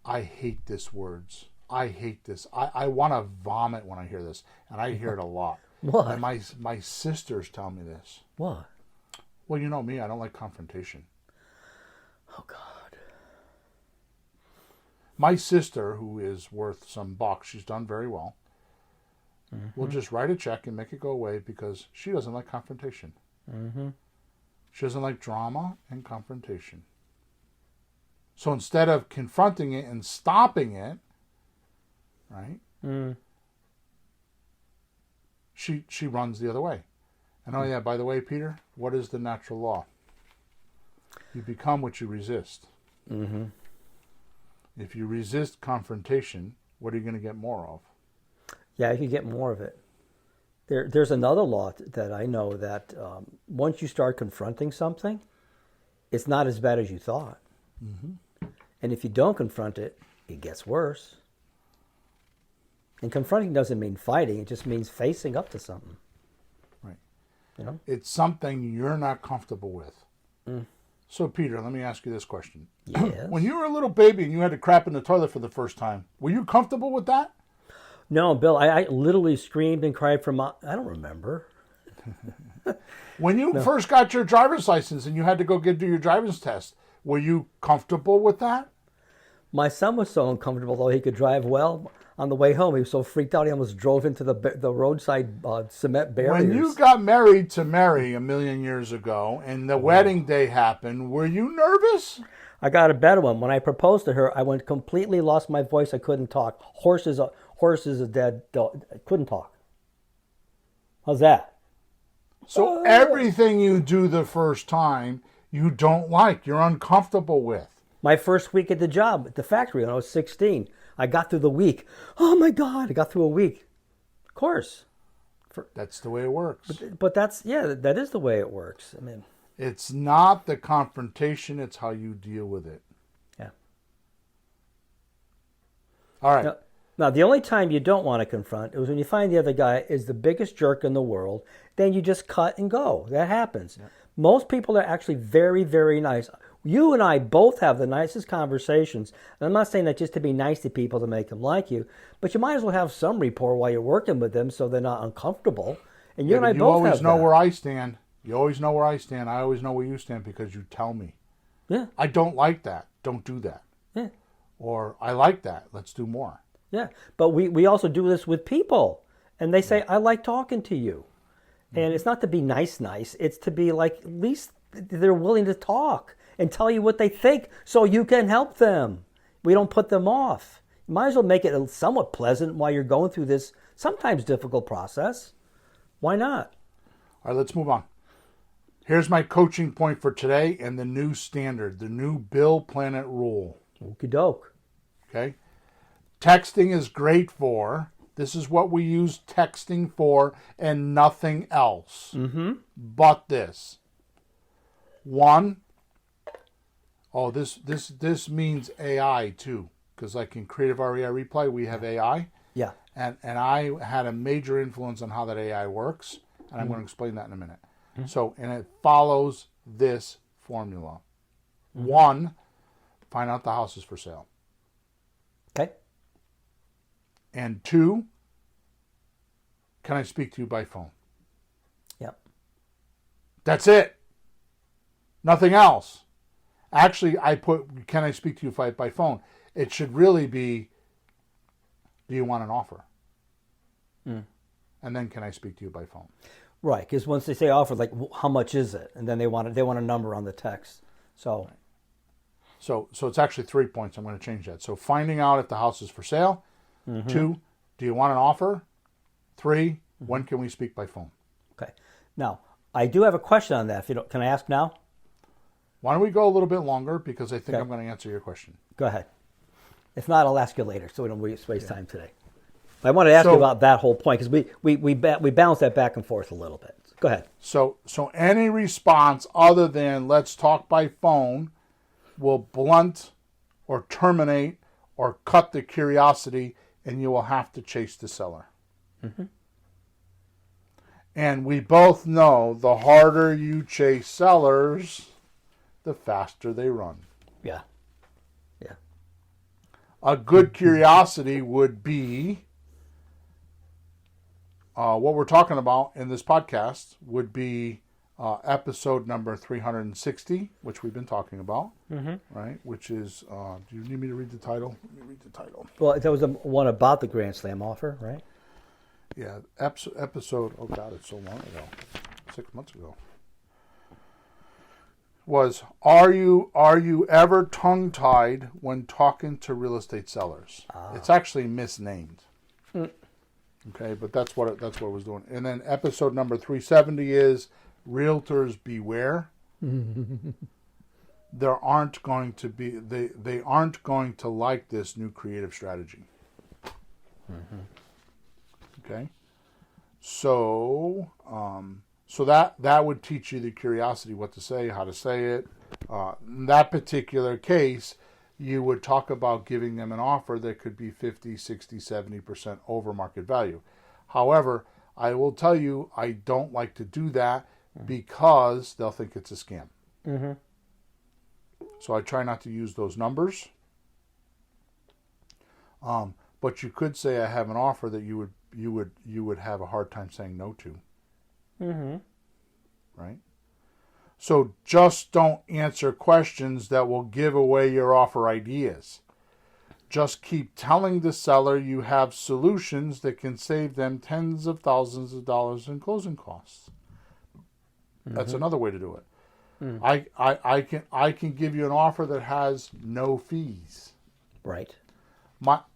I hate this words. I hate this. I want to vomit when I hear this, and I hear it a lot. What? And my sisters tell me this. What? Well, you know me, I don't like confrontation. Oh, God. My sister, who is worth some bucks, she's done very well, will just write a check and make it go away because she doesn't like confrontation. Mm-hmm. She doesn't like drama and confrontation. So instead of confronting it and stopping it, right, she runs the other way. And oh yeah, by the way, Peter, what is the natural law? You become what you resist. Mm-hmm. If you resist confrontation, what are you going to get more of? Yeah, you can get more of it. There's another law that I know that once you start confronting something, it's not as bad as you thought. Mm-hmm. And if you don't confront it, it gets worse. And confronting doesn't mean fighting. It just means facing up to something. Right. You know? It's something you're not comfortable with. So, Peter, let me ask you this question. Yes. When you were a little baby and you had to crap in the toilet for the first time, were you comfortable with that? No, Bill, I literally screamed and cried for I don't remember. When you first got your driver's license and you had to go do your driver's test, were you comfortable with that? My son was so uncomfortable, though he could drive well. On the way home, he was so freaked out, he almost drove into the roadside cement barriers. When you got married to Mary a million years ago and the wedding day happened, were you nervous? I got a better one. When I proposed to her, I went completely lost my voice. I couldn't talk. Horses are dead. I couldn't talk. How's that? So everything you do the first time, you don't like, you're uncomfortable with. My first week at the job, at the factory, when I was 16, I got through the week. Oh my God, I got through a week. Of course. That's the way it works. But that is the way it works. I mean, it's not the confrontation, it's how you deal with it. yeah. All right. Now, the only time you don't want to confront is when you find the other guy is the biggest jerk in the world. Then you just cut and go. That happens. Yeah. Most people are actually very, very nice. You and I both have the nicest conversations. And I'm not saying that just to be nice to people to make them like you, but you might as well have some rapport while you're working with them so they're not uncomfortable. And you and I both have that. You always know where I stand. You always know where I stand. I always know where you stand because you tell me. Yeah. I don't like that. Don't do that. Yeah. Or I like that. Let's do more. Yeah. But we also do this with people. And they say, I like talking to you. And it's not to be nice. It's to be like, at least they're willing to talk and tell you what they think so you can help them. We don't put them off. You might as well make it somewhat pleasant while you're going through this sometimes difficult process. Why not? All right, let's move on. Here's my coaching point for today and the new standard, the new Bill Planet rule. Okie doke. Okay? Texting is great for, this is what we use texting for and nothing else. Mm-hmm. But this. One, this means AI too. Because like in Creative REI Replay, we have AI. Yeah. And I had a major influence on how that AI works. And I'm going to explain that in a minute. So, and it follows this formula. One, find out the house is for sale. Okay. And two, can I speak to you by phone? Yep. That's it. Nothing else. Actually, I put, can I speak to you by phone? It should really be, do you want an offer? And then can I speak to you by phone? Right, because once they say offer, like how much is it, and then they want a number on the text. So it's actually 3 points. I'm going to change that. So finding out if the house is for sale. 2, do you want an offer? 3, when can we speak by phone? Okay. Now I do have a question on that. If you don't, can I ask now? Why don't we go a little bit longer, because I think Okay. I'm going to answer your question. Go ahead. If not, I'll ask you later, so we don't waste time today. I wanted to ask you about that whole point, because we bounce that back and forth a little bit. Go ahead. So any response other than let's talk by phone will blunt or terminate or cut the curiosity, and you will have to chase the seller. Mm-hmm. And we both know the harder you chase sellers, the faster they run. Yeah. Yeah. A good curiosity would be, what we're talking about in this podcast would be episode number 360, which we've been talking about, right? Which is, do you need me to read the title? Let me read the title. Well, there was the one about the Grand Slam offer, right? Yeah, episode, oh God, it's so long ago, 6 months ago, was, are you ever tongue-tied when talking to real estate sellers? It's actually misnamed. Okay, but that's what it was doing. And then episode number 370 is Realtors Beware. They aren't going to like this new creative strategy. Okay, so that would teach you the curiosity, what to say, how to say it. In that particular case, you would talk about giving them an offer that could be 50, 60, 70% over market value. However, I will tell you, I don't like to do that because they'll think it's a scam. Mm-hmm. So I try not to use those numbers. But you could say I have an offer that you would have a hard time saying no to. Mm-hmm. Right? So just don't answer questions that will give away your offer ideas. Just keep telling the seller you have solutions that can save them tens of thousands of dollars in closing costs. That's another way to do it. I can give you an offer that has no fees. Right.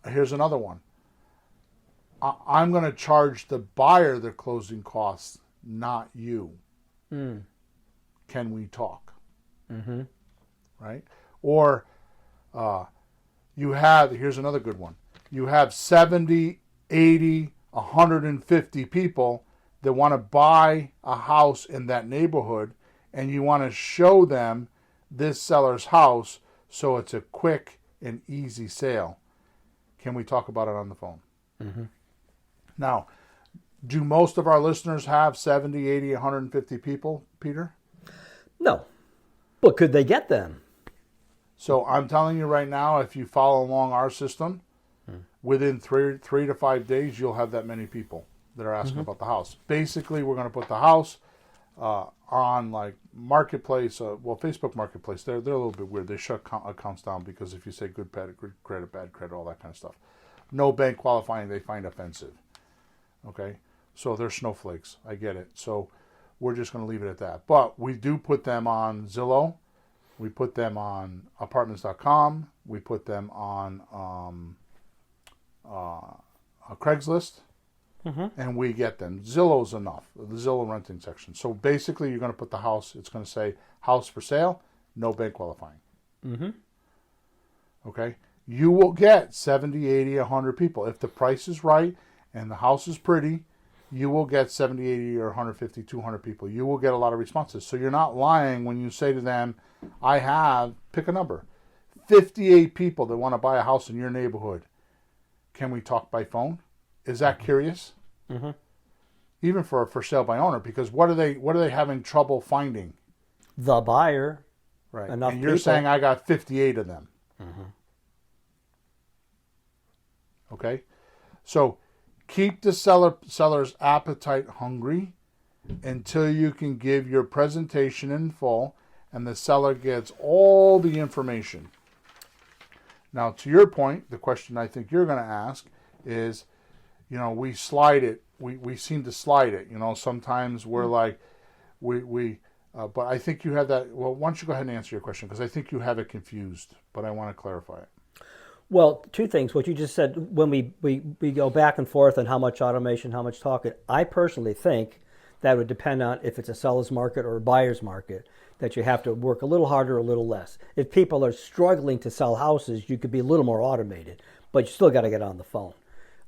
Here's another one. I'm going to charge the buyer the closing costs, not you. Can we talk? Mm-hmm. Right? Or here's another good one. You have 70, 80, 150 people that want to buy a house in that neighborhood, and you want to show them this seller's house so it's a quick and easy sale. Can we talk about it on the phone? Mm-hmm. Now, do most of our listeners have 70, 80, 150 people, Peter? No. But could they get them? So I'm telling you right now, if you follow along our system, within 3 to 5 days, you'll have that many people that are asking about the house. Basically, we're going to put the house on like Marketplace, Facebook Marketplace. They're a little bit weird. They shut accounts down because if you say good credit, bad credit, all that kind of stuff. No bank qualifying, they find offensive. Okay? So they're snowflakes. I get it. So we're just going to leave it at that. But we do put them on Zillow. We put them on apartments.com. We put them on Craigslist. And we get them. Zillow's enough. The Zillow renting section. So basically, you're going to put the house. It's going to say house for sale, no bank qualifying. Okay? You will get 70, 80, 100 people. If the price is right and the house is pretty, you will get 70, 80, or 150, 200 people. You will get a lot of responses. So you're not lying when you say to them, I have, pick a number, 58 people that want to buy a house in your neighborhood. Can we talk by phone? Is that curious? Even for sale by owner, because what are they having trouble finding? The buyer. Right. Enough and you're people. saying I got 58 of them. Okay? So keep the seller's appetite hungry until you can give your presentation in full and the seller gets all the information. Now, to your point, the question I think you're going to ask is, we slide it. We seem to slide it. Sometimes we're like, but I think you have that. Well, why don't you go ahead and answer your question? Because I think you have it confused, but I want to clarify it. Well, two things. What you just said, when we go back and forth on how much automation, how much talking, I personally think that would depend on if it's a seller's market or a buyer's market, that you have to work a little harder or a little less. If people are struggling to sell houses, you could be a little more automated, but you still got to get on the phone.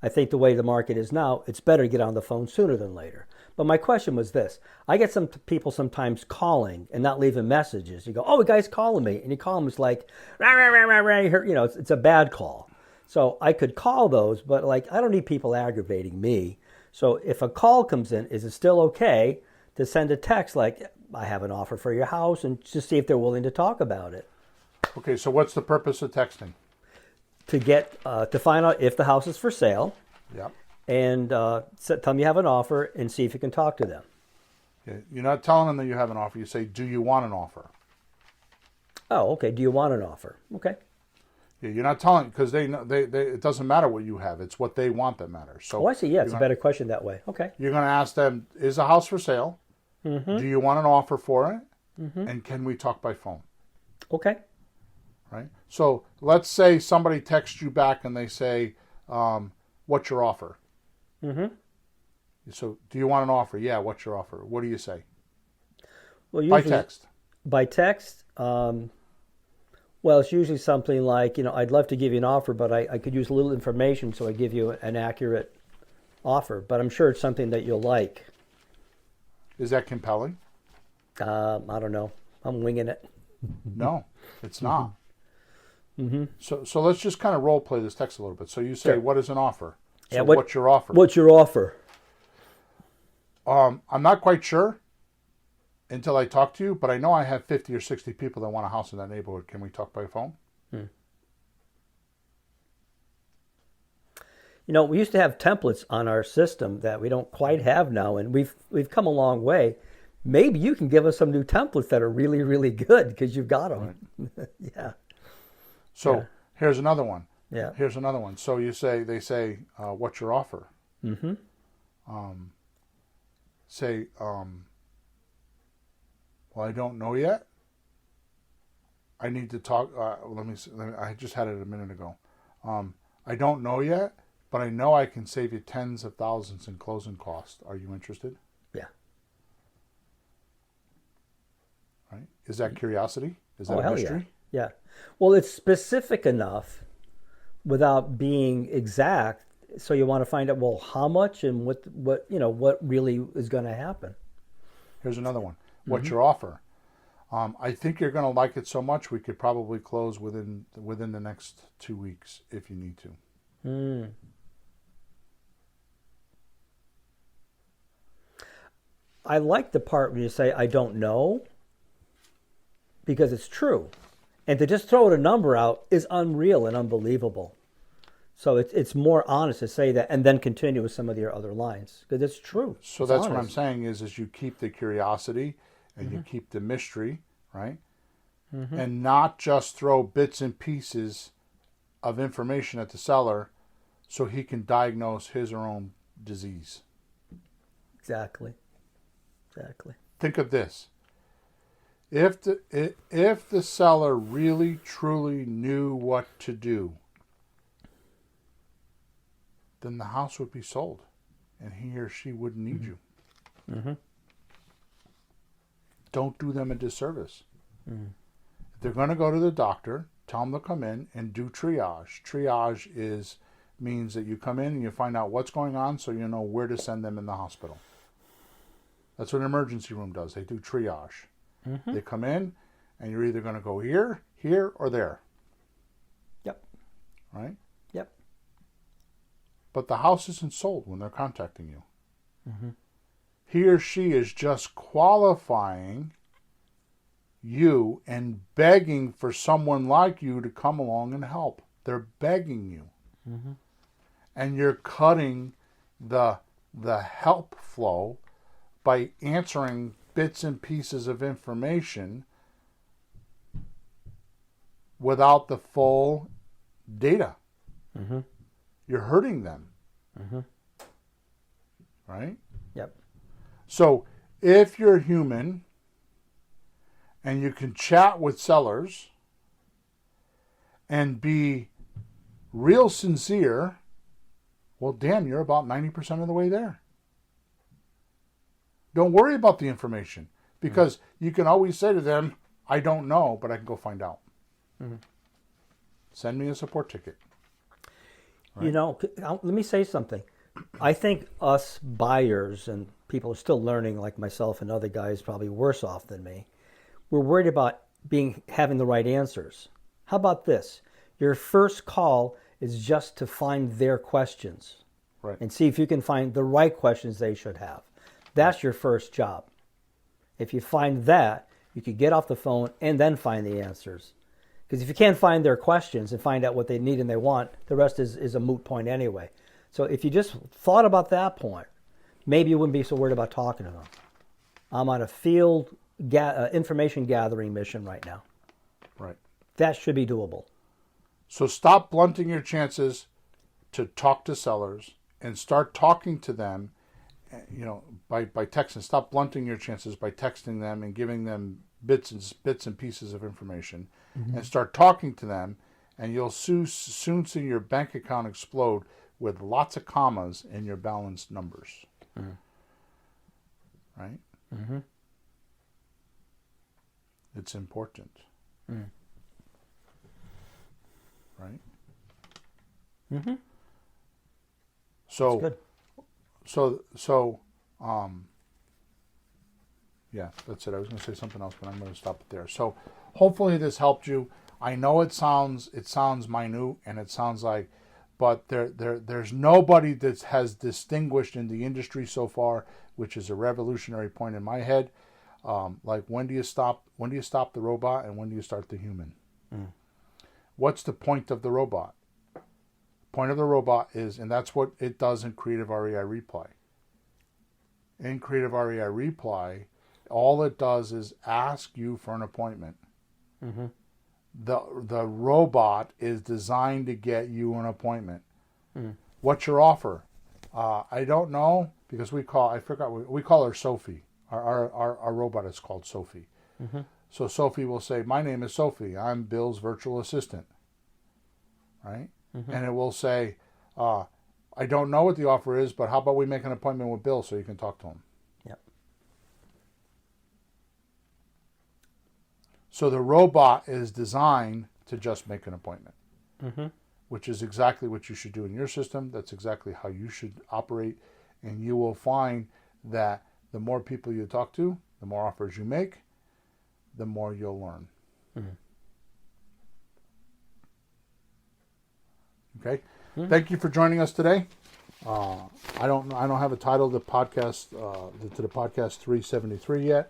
I think the way the market is now, it's better to get on the phone sooner than later. But my question was this. I get some people sometimes calling and not leaving messages. You go, oh, a guy's calling me. And you call him, it's like, rah, rah, rah, rah, rah. You know, it's a bad call. So I could call those, but like I don't need people aggravating me. So if a call comes in, is it still okay to send a text like, I have an offer for your house, and just see if they're willing to talk about it? Okay, so what's the purpose of texting? To get to find out if the house is for sale. Yep. And tell them you have an offer and see if you can talk to them. Yeah, you're not telling them that you have an offer. You say, do you want an offer? Oh, okay. Do you want an offer? Okay. Yeah, you're not telling, because they it doesn't matter what you have. It's what they want that matters. So Oh, I see. Yeah, it's a better question that way. Okay. You're going to ask them, is the house for sale? Mm-hmm. Do you want an offer for it? Mm-hmm. And can we talk by phone? Okay. Right? So let's say somebody texts you back and they say, what's your offer? Mm-hmm. So, do you want an offer? Yeah, what's your offer? What do you say? Well, By text. By text, well, it's usually something like, you know, I'd love to give you an offer, but I could use a little information, so I give you an accurate offer. But I'm sure it's something that you'll like. Is that compelling? I don't know. I'm winging it. No, it's not. Mm-hmm. So let's just kind of role play this text a little bit. So you say, Sure. What is an offer? So Yeah, what's your offer? What's your offer? I'm not quite sure until I talk to you, but I know I have 50 or 60 people that want a house in that neighborhood. Can we talk by phone? You know, we used to have templates on our system that we don't quite have now, and we've come a long way. Maybe you can give us some new templates that are really, really good because you've got them. Right. Yeah. So Yeah. here's another one. Yeah. Here's another one. So they say, what's your offer? Mm-hmm. Well, I don't know yet. I need to talk. I just had it a minute ago. I don't know yet, but I know I can save you tens of thousands in closing costs. Are you interested? Yeah. Right? Is that curiosity? Is that a hell mystery? Yeah. Well, it's specific enough without being exact. So you want to find out, well, how much and what really is going to happen. Here's another one. What's your offer? I think you're going to like it so much we could probably close within the next 2 weeks if you need to. Mm. I like the part when you say, I don't know, because it's true. And to just throw a number out is unreal and unbelievable. So it's more honest to say that and then continue with some of your other lines, because it's true. So it's that's honest. what I'm saying is you keep the curiosity and you keep the mystery, right? Mm-hmm. And not just throw bits and pieces of information at the seller so he can diagnose his or her own disease. Exactly. Think of this. If the seller really truly knew what to do, then the house would be sold and he or she wouldn't need you. Mm-hmm. Don't do them a disservice. Mm. If they're going to go to the doctor, tell them to come in and do triage. Triage means that you come in and you find out what's going on so you know where to send them in the hospital. That's what an emergency room does. They do triage. Mm-hmm. They come in and you're either going to go here, or there. Yep. Right? Yep. But the house isn't sold when they're contacting you. Mm-hmm. He or she is just qualifying you and begging for someone like you to come along and help. They're begging you. Mm-hmm. And you're cutting the help flow by answering bits and pieces of information without the full data. Mm-hmm. You're hurting them. Mm-hmm. Right? Yep. So if you're human and you can chat with sellers and be real sincere, well, damn, you're about 90% of the way there. Don't worry about the information, because you can always say to them, I don't know, but I can go find out. Send me a support ticket. Right? You know, let me say something. I think us buyers and people are still learning, like myself and other guys probably worse off than me. We're worried about having the right answers. How about this? Your first call is just to find their questions. Right. And see if you can find the right questions they should have. That's your first job. If you find that, you could get off the phone and then find the answers. Because if you can't find their questions and find out what they need and they want, the rest is a moot point anyway. So if you just thought about that point, maybe you wouldn't be so worried about talking to them. I'm on a field information gathering mission right now. Right. That should be doable. So stop blunting your chances to talk to sellers and start talking to them, by texting. Stop blunting your chances by texting them and giving them bits and pieces of information, and start talking to them, and you'll soon see your bank account explode with lots of commas in your balanced numbers. Right? It's important. Right? So, that's good. Yeah, that's it. I was going to say something else, but I'm going to stop it there. So, hopefully this helped you. I know it sounds minute, and it sounds like, but there's nobody that has distinguished in the industry so far, which is a revolutionary point in my head. Like, when do you stop the robot, and when do you start the human? What's the point of the robot? Point of the robot is, and that's what it does in Creative REI Reply. In Creative REI Reply, all it does is ask you for an appointment. The robot is designed to get you an appointment. What's your offer? I don't know, because we call her Sophie. Our robot is called Sophie. So Sophie will say, my name is Sophie. I'm Bill's virtual assistant. Right? And it will say, I don't know what the offer is, but how about we make an appointment with Bill so you can talk to him? Yep. So the robot is designed to just make an appointment, which is exactly what you should do in your system. That's exactly how you should operate. And you will find that the more people you talk to, the more offers you make, the more you'll learn. Okay. Thank you for joining us today. I don't have a title to the podcast 373 yet.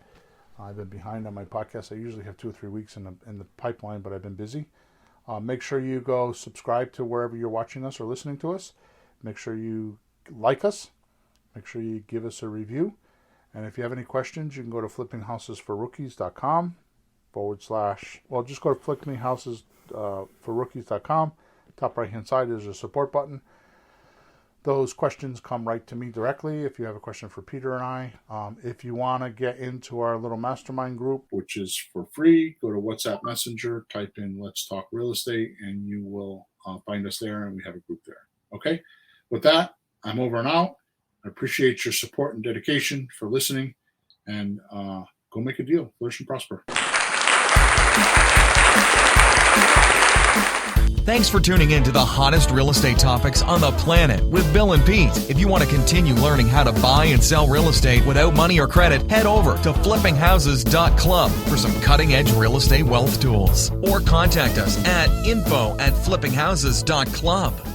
I've been behind on my podcast. I usually have 2 or 3 weeks in the pipeline, but I've been busy. Make sure you go subscribe to wherever you're watching us or listening to us. Make sure you like us. Make sure you give us a review. And if you have any questions, you can go to flippinghousesforrookies.com / just go to flippinghousesforrookies.com. Top right hand side is a support button. Those questions come right to me directly if you have a question for Peter and I. If you want to get into our little mastermind group, which is for free, go to WhatsApp Messenger, type in Let's Talk Real Estate, and you will find us there, and we have a group there. Okay? With that, I'm over and out. I appreciate your support and dedication for listening, and go make a deal. Flourish and prosper. Thanks for tuning in to the hottest real estate topics on the planet with Bill and Pete. If you want to continue learning how to buy and sell real estate without money or credit, head over to flippinghouses.club for some cutting-edge real estate wealth tools. Or contact us at info@flippinghouses.club.